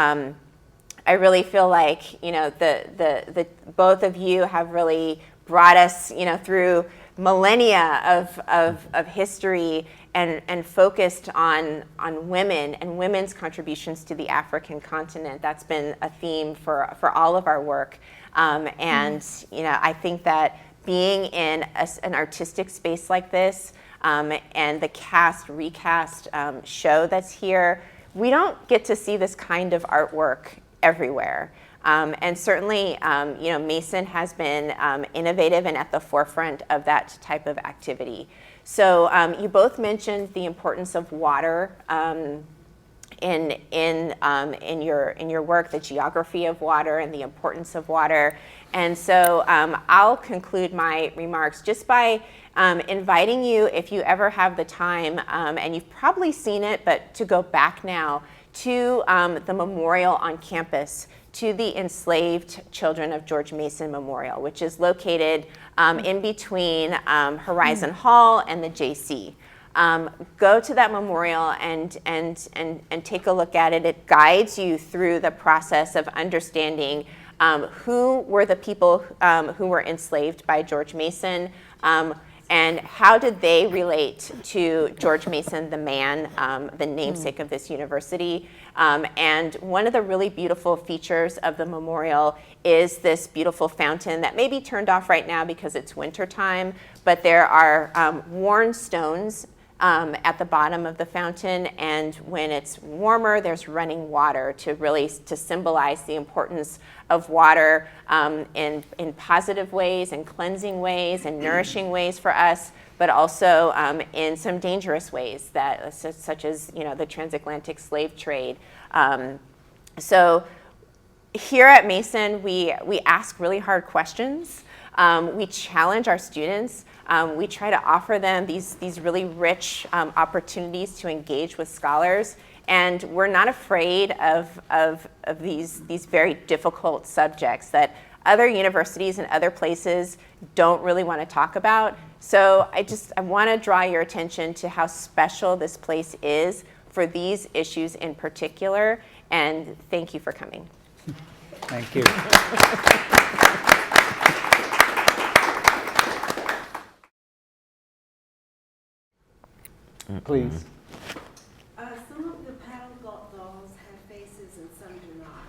I really feel like, you know, the both of you have really brought us, you know, through millennia of history and focused on women and women's contributions to the African continent. That's been a theme for all of our work. And you know, I think that being in an artistic space like this, and the Recast show that's here, we don't get to see this kind of artwork everywhere. And certainly, you know, Mason has been innovative and at the forefront of that type of activity. So you both mentioned the importance of water in your work, the geography of water and the importance of water. And so I'll conclude my remarks just by inviting you, if you ever have the time, and you've probably seen it, but to go back now to the memorial on campus to the enslaved children of George Mason Memorial, which is located in between Horizon Hall and the JC. Go to that memorial and take a look at it. It guides you through the process of understanding who were the people who were enslaved by George Mason, and how did they relate to George Mason, the man, the namesake of this university. And one of the really beautiful features of the memorial is this beautiful fountain that may be turned off right now because it's wintertime, but there are worn stones at the bottom of the fountain, and when it's warmer, there's running water to symbolize the importance of water in positive ways and cleansing ways and nourishing ways for us, but also in some dangerous ways that such as, you know, the transatlantic slave trade. So here at Mason, we ask really hard questions. We challenge our students. We try to offer them these really rich opportunities to engage with scholars, and we're not afraid of these very difficult subjects that other universities and other places don't really want to talk about. So I want to draw your attention to how special this place is for these issues in particular, and thank you for coming. Thank you. Please. Some of the paddle dolls have faces and some do not.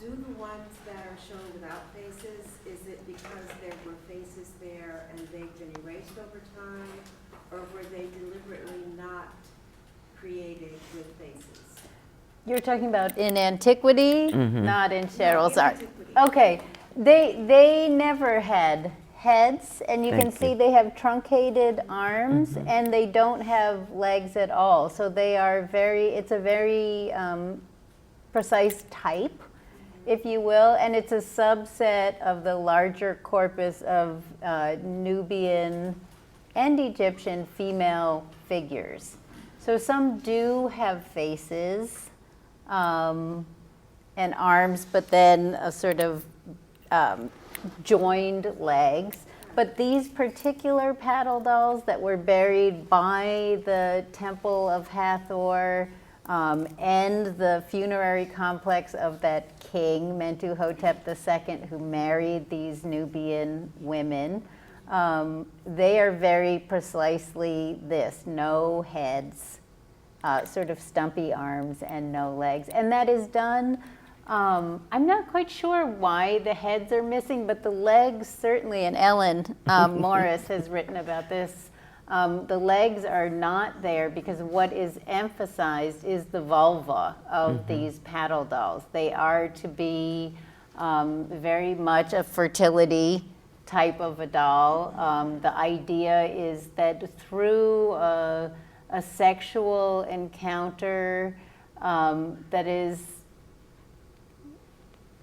Do the ones that are shown without faces, is it because there were faces there and they've been erased over time, or were they deliberately not created with faces? You're talking about in antiquity, not in Cheryl's in art. antiquity. Okay, they never had heads, and you can see they have truncated arms, and they don't have legs at all. So they are it's a very precise type, if you will, and it's a subset of the larger corpus of Nubian and Egyptian female figures. So some do have faces and arms, but then a sort of joined legs. But these particular paddle dolls that were buried by the Temple of Hathor and the funerary complex of that king, Mentuhotep II, who married these Nubian women, they are very precisely this: no heads, sort of stumpy arms and no legs. And that is done, I'm not quite sure why the heads are missing, but the legs certainly, and Ellen Morris has written about this, the legs are not there because what is emphasized is the vulva of these paddle dolls. They are to be very much a fertility type of a doll. The idea is that through a sexual encounter that is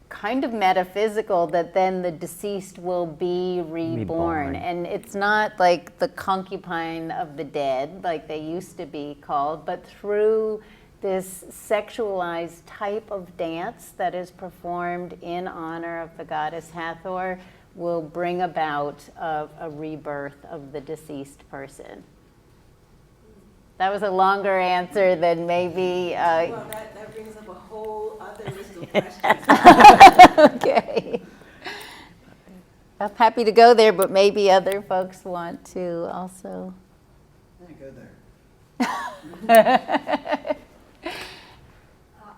kind of metaphysical, that then the deceased will be reborn. And it's not like the concubine of the dead, like they used to be called, but through this sexualized type of dance that is performed in honor of the goddess Hathor will bring about a rebirth of the deceased person. That was a longer answer than maybe. Well, that brings up a whole other list of questions. Okay. I'm happy to go there, but maybe other folks want to also. Yeah, go there.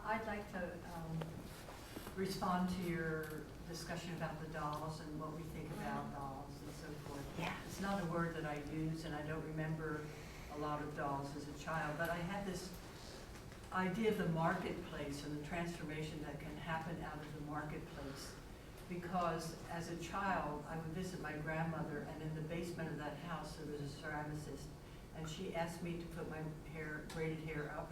I'd like to respond to your discussion about the dolls and what we think about dolls and so forth. Yeah. It's not a word that I use, and I don't remember a lot of dolls as a child, but I had this idea of the marketplace and the transformation that can happen out of the marketplace. Because as a child, I would visit my grandmother, and in the basement of that house there was a ceramicist, and she asked me to put my hair, braided hair up,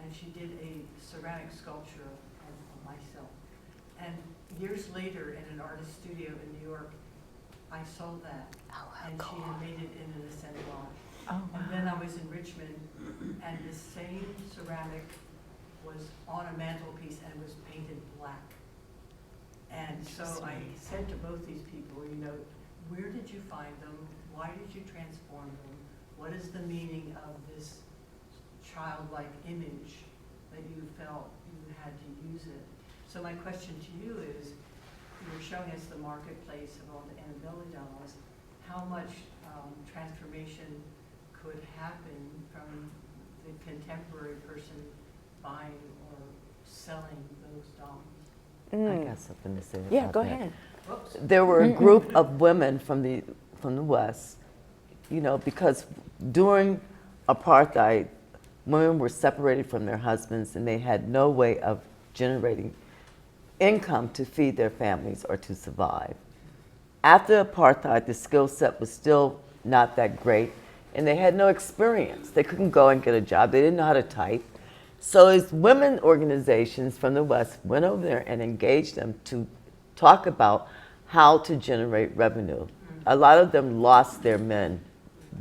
and she did a ceramic sculpture of myself. And years later, in an artist studio in New York, I sold that, and she had made it in an assemblage. Oh, And then I was in Richmond, and the same ceramic was on a mantelpiece and was painted black. And so I said to both these people, you know, where did you find them? Why did you transform them? What is the meaning of this childlike image that you felt you had to use it? So my question to you is, you're showing us the marketplace of all the Ndebele dolls. How much transformation could happen from the contemporary person buying or selling those dolls? I got something to say about Yeah, go that. ahead. Whoops. There were a group of women from the West, you know, because during apartheid, women were separated from their husbands and they had no way of generating income to feed their families or to survive. After apartheid, the skill set was still not that great, and they had no experience. They couldn't go and get a job. They didn't know how to type. So as women organizations from the West went over there and engaged them to talk about how to generate revenue. A lot of them lost their men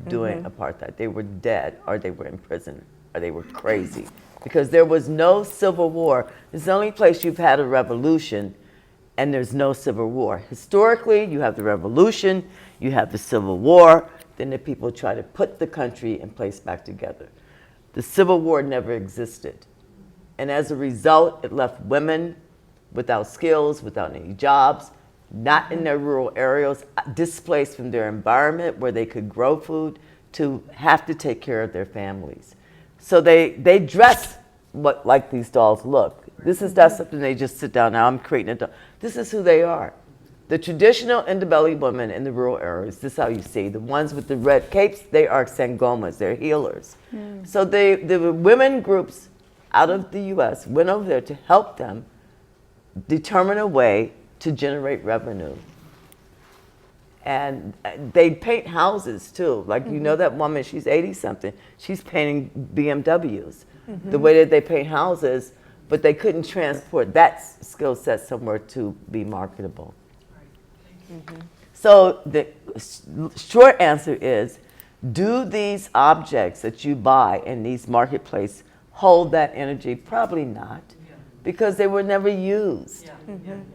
during apartheid. They were dead, or they were in prison, or they were crazy. Because there was no civil war. It's the only place you've had a revolution and there's no civil war. Historically, you have the revolution, you have the civil war, then the people try to put the country and place back together. The Civil War never existed. And as a result, it left women without skills, without any jobs, not in their rural areas, displaced from their environment where they could grow food, to have to take care of their families. So they dress like these dolls look. This is not something they just sit down, now I'm creating a doll. This is who they are. The traditional Ndebele women in the rural areas, this is how you see. The ones with the red capes, they are sangomas, they're healers. So the women groups out of the US went over there to help them determine a way to generate revenue. And they paint houses too. Like, you know that woman, she's 80 something, she's painting BMWs. The way that they paint houses, but they couldn't transport that skill set somewhere to be marketable. So the short answer is, do these objects that you buy in these marketplaces hold that energy? Probably not, because they were never used.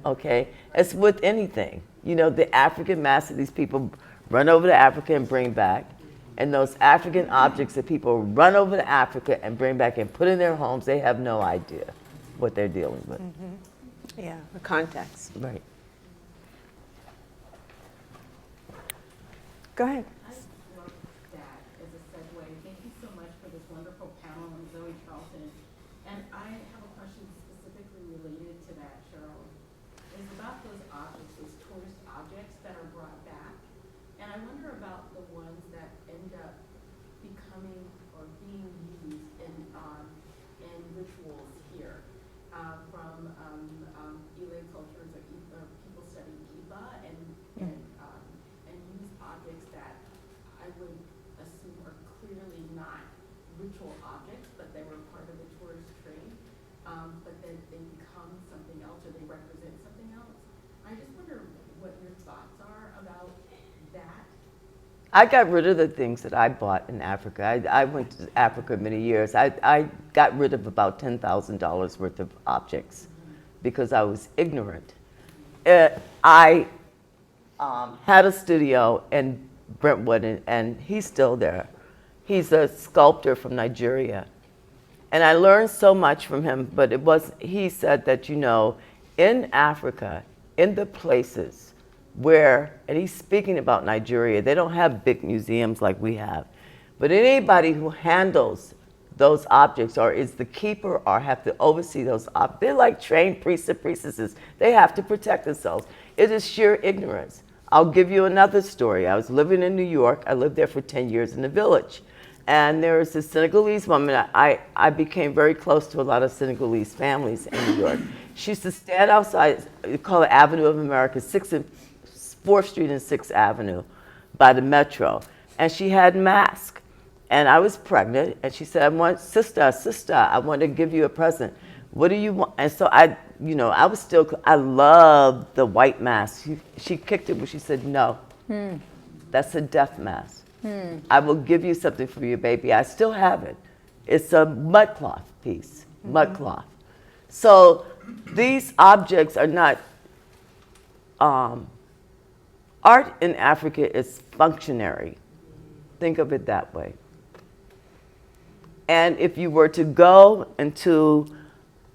Okay, it's with anything. You know, the African mass of these people run over to Africa and bring back, and those African objects that people run over to Africa and bring back and put in their homes, they have no idea what they're dealing with. Yeah, the context. Right. Go ahead. I love that as a segue. Thank you so much for this wonderful panel. I'm Zoe And I have a question specifically related to that, Cheryl. It's about those objects, those tourist objects that are brought back. And I wonder about the ones that end up becoming or being used in rituals here. From Elay cultures or people studying Kiba and use objects that I would assume are clearly not ritual objects, but they were part of the tourist trade, but then they become something else or they represent something else. I just wonder what your thoughts are about that. I got rid of the things that I bought in Africa. I went to Africa many years. I got rid of about $10,000 worth of objects because I was ignorant. I had a studio in Brentwood, and he's still there. He's a sculptor from Nigeria. And I learned so much from him, but he said that, you know, in Africa, in the places where, and he's speaking about Nigeria, they don't have big museums like we have, but anybody who handles those objects or is the keeper or have to oversee those objects, they're like trained priests and priestesses. They have to protect themselves. It is sheer ignorance. I'll give you another story. I was living in New York. I lived there for 10 years in the village. And there was this Senegalese woman. I became very close to a lot of Senegalese families in New York. She used to stand outside, we call it Avenue of America, 4th Street and 6th Avenue by the Metro. And she had masks. And I was pregnant. And she said, sister, I want to give you a present. What do you want? And so I loved the white mask. She kicked it, but she said, no, that's a death mask. I will give you something for your baby. I still have it. It's a mud cloth piece, mud cloth. So these objects are not, art in Africa is functionary. Think of it that way. And if you were to go into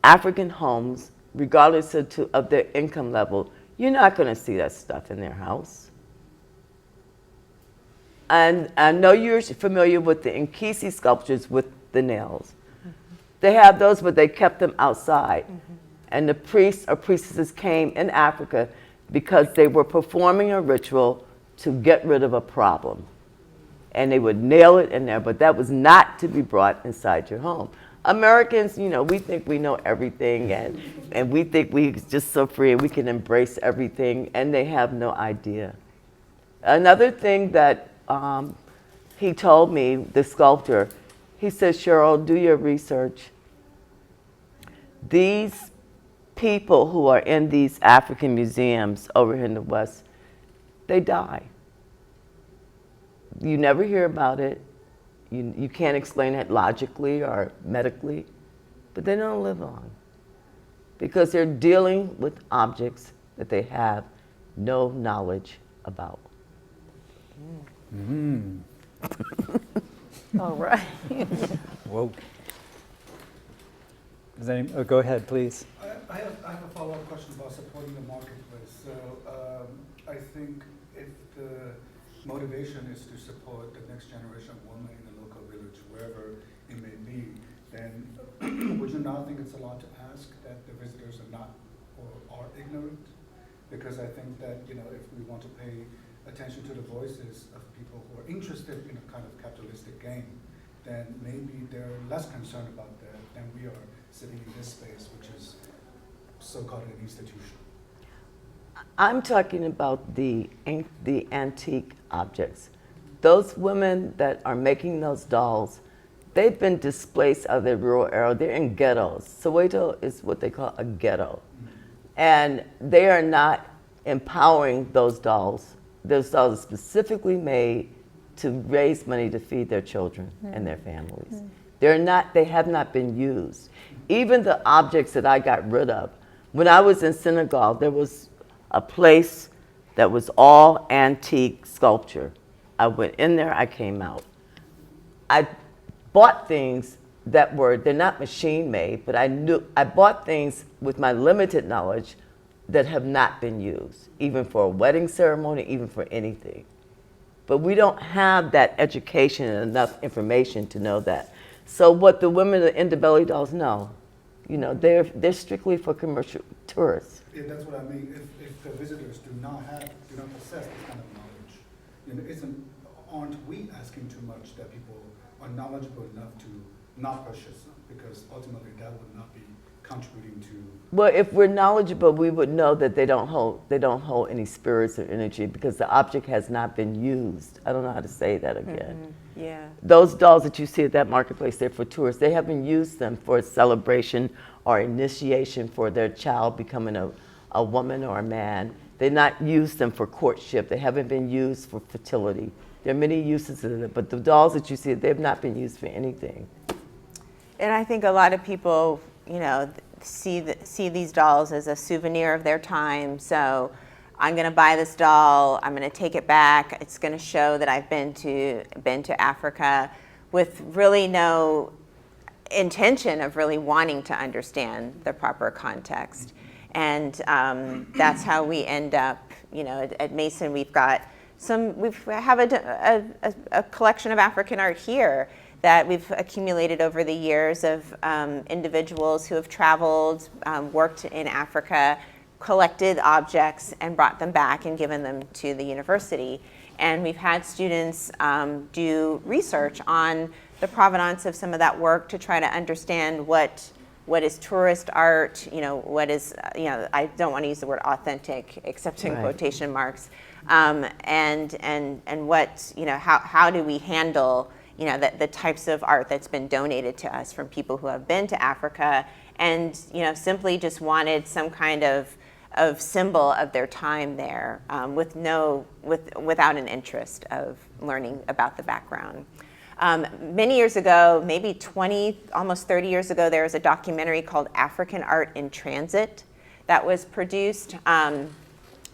African homes, regardless of their income level, you're not going to see that stuff in their house. And I know you're familiar with the Nkisi sculptures with the nails. They have those, but they kept them outside. And the priests or priestesses came in Africa because they were performing a ritual to get rid of a problem. And they would nail it in there, but that was not to be brought inside your home. Americans, you know, we think we know everything, and we think we're just so free and we can embrace everything, and they have no idea. Another thing that he told me, the sculptor, he says, Cheryl, do your research. These people who are in these African museums over here in the West, they die. You never hear about it. You can't explain it logically or medically, but they don't live on because they're dealing with objects that they have no knowledge about. All right. Whoa. Go ahead, please. I have a follow-up question about supporting the marketplace. So I think if the motivation is to support the next generation of women in the local village, wherever it may be, then would you not think it's a lot to ask that the visitors are not or are ignorant? Because I think that, you know, if we want to pay attention to the voices of people who are interested in a kind of capitalistic game, then maybe they're less concerned about that than we are sitting in this space, which is so-called an institution. I'm talking about the antique objects. Those women that are making those dolls, they've been displaced out of their rural area. They're in ghettos. Soweto is what they call a ghetto. And they are not empowering those dolls. Those dolls are specifically made to raise money to feed their children and their families. They have not been used. Even the objects that I got rid of, when I was in Senegal, there was a place that was all antique sculpture. I went in there, I came out. I bought things that they're not machine made, but I bought things with my limited knowledge that have not been used, even for a wedding ceremony, even for anything. But we don't have that education and enough information to know that. So what the women, the Ndebele dolls, know, You know, they're strictly for commercial tourists. Yeah, that's what I mean. If the visitors do not possess this kind of knowledge, you know, aren't we asking too much that people are knowledgeable enough to not purchase them? Because ultimately that would not be contributing to. Well, if we're knowledgeable, we would know that they don't hold any spirits or energy because the object has not been used. I don't know how to say that again. Yeah. Those dolls that you see at that marketplace, they're for tourists. They haven't used them for a celebration or initiation for their child becoming a woman or a man. They've not used them for courtship. They haven't been used for fertility. There are many uses of it, but the dolls that you see, they've not been used for anything. And I think a lot of people, you know, see these dolls as a souvenir of their time. So I'm going to buy this doll. I'm going to take it back. It's going to show that I've been to Africa, with really no intention of really wanting to understand the proper context. And that's how we end up. You know, at Mason, we have a collection of African art here that we've accumulated over the years of individuals who have traveled, worked in Africa, collected objects and brought them back and given them to the university. And we've had students do research on the provenance of some of that work to try to understand what is tourist art, you know, what is, you know, I don't want to use the word authentic except in quotation marks, and what, you know, how do we handle, you know, the types of art that's been donated to us from people who have been to Africa and, you know, simply just wanted some kind of symbol of their time there, without an interest of learning about the background. Many years ago, maybe 20, almost 30 years ago, there was a documentary called African Art in Transit that was produced, and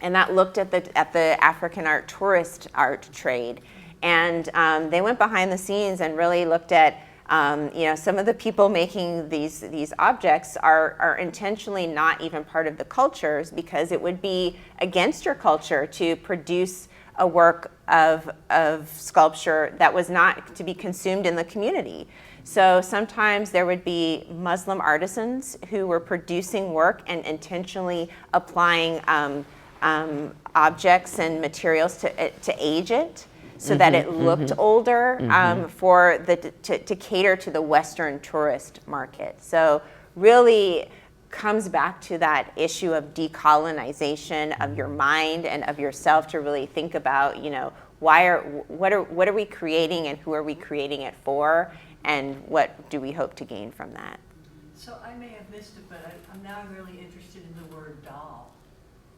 that looked at the African art tourist art trade. And they went behind the scenes and really looked at, you know, some of the people making these objects are intentionally not even part of the cultures because it would be against your culture to produce a work of sculpture that was not to be consumed in the community. So sometimes there would be Muslim artisans who were producing work and intentionally applying objects and materials to age it, so that it looked older, to cater to the Western tourist market. So really comes back to that issue of decolonization of your mind and of yourself, to really think about, you know, what are we creating and who are we creating it for, and what do we hope to gain from that? So I may have missed it, but I'm now really interested in the word doll.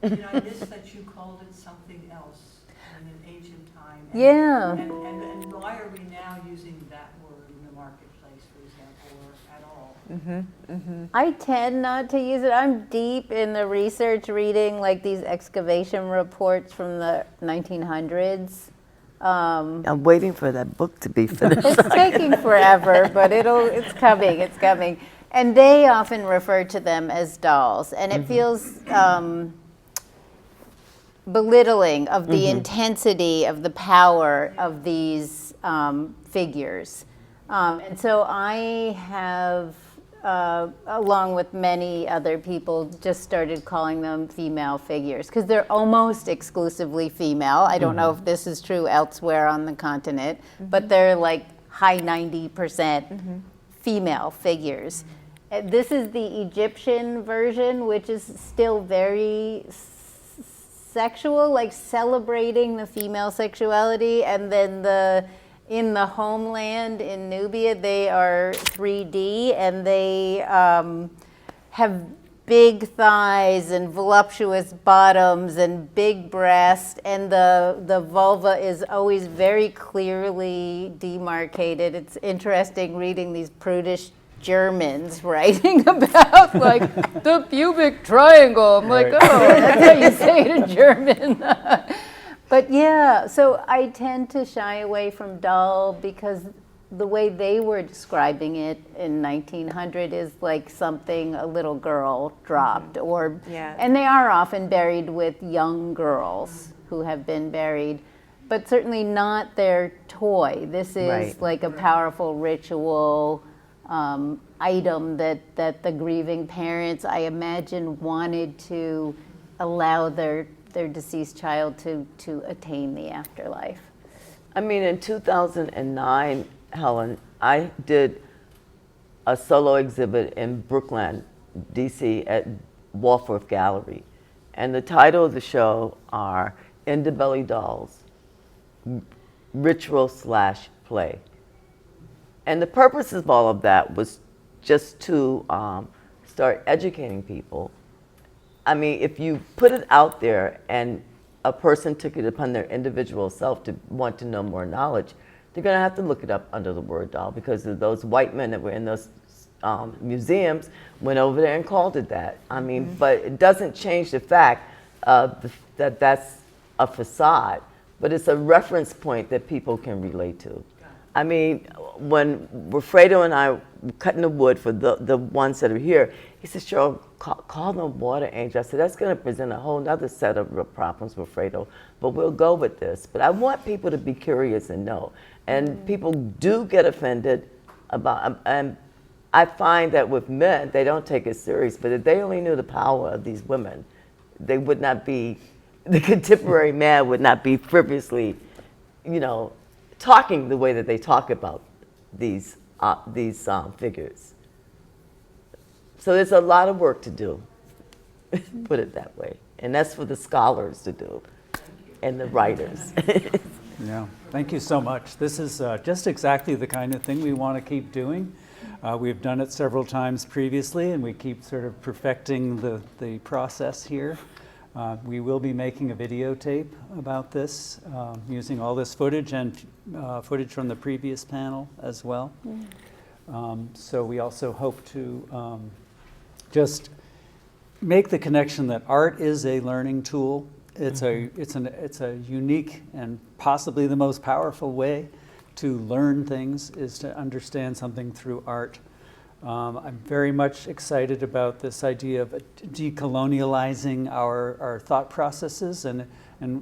Did I miss that you called it something else in an ancient time? And why are we now using that word in the marketplace, for example, or at all? I tend not to use it. I'm deep in the research, reading like these excavation reports from the 1900s. I'm waiting for that book to be finished. It's taking forever, but it's coming. And they often refer to them as dolls, and it feels belittling of the intensity of the power of these figures. And so I have, along with many other people, just started calling them female figures because they're almost exclusively female. I don't know if this is true elsewhere on the continent, but they're like high 90% female figures. This is the Egyptian version, which is still very sexual, like celebrating the female sexuality, and then in the homeland in Nubia, they are 3D, and they have big thighs and voluptuous bottoms and big breasts, and the vulva is always very clearly demarcated. It's interesting reading these prudish Germans writing about like the pubic triangle. I'm like, oh, that's how you say it in German. But yeah, so I tend to shy away from doll because the way they were describing it in 1900 is like something a little girl dropped, and they are often buried with young girls who have been buried, but certainly not their toy. This is like a powerful ritual item that the grieving parents, I imagine, wanted to allow their deceased child to attain the afterlife. I mean, in 2009, Helen, I did a solo exhibit in Brooklyn, DC at Walworth Gallery. And the title of the show are Ndebele Dolls, Ritual/Play. And the purpose of all of that was just to start educating people. I mean, if you put it out there and a person took it upon their individual self to want to know more knowledge, they're going to have to look it up under the word doll, because of those white men that were in those museums went over there and called it that. I mean, but it doesn't change the fact that that's a facade, but it's a reference point that people can relate to. I mean, when Wilfredo and I were cutting the wood for the ones that are here, he said, Cheryl, call them water angels. I said, that's going to present a whole other set of problems, Wilfredo, but we'll go with this. But I want people to be curious and know. And people do get offended about, and I find that with men, they don't take it serious, but if they only knew the power of these women, they would not be, the contemporary man would not be frivolously, you know, talking the way that they talk about these figures. So there's a lot of work to do, put it that way. And that's for the scholars to do and the writers. Yeah, thank you so much. This is just exactly the kind of thing we want to keep doing. We've done it several times previously, and we keep sort of perfecting the process here. We will be making a videotape about this, using all this footage and footage from the previous panel as well. So we also hope to just make the connection that art is a learning tool. It's a unique and possibly the most powerful way to learn things, is to understand something through art. I'm very much excited about this idea of decolonializing our thought processes, and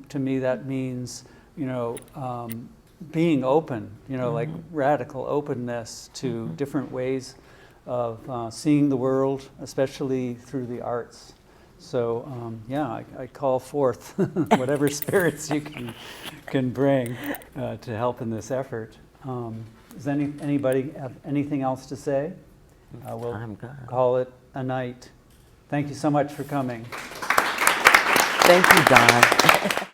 to me that means, you know, being open, you know, like radical openness to different ways of seeing the world, especially through the arts. So yeah, I call forth whatever spirits you can bring to help in this effort. Does anybody have anything else to say? We'll call it a night. Thank you so much for coming. Thank you, Don.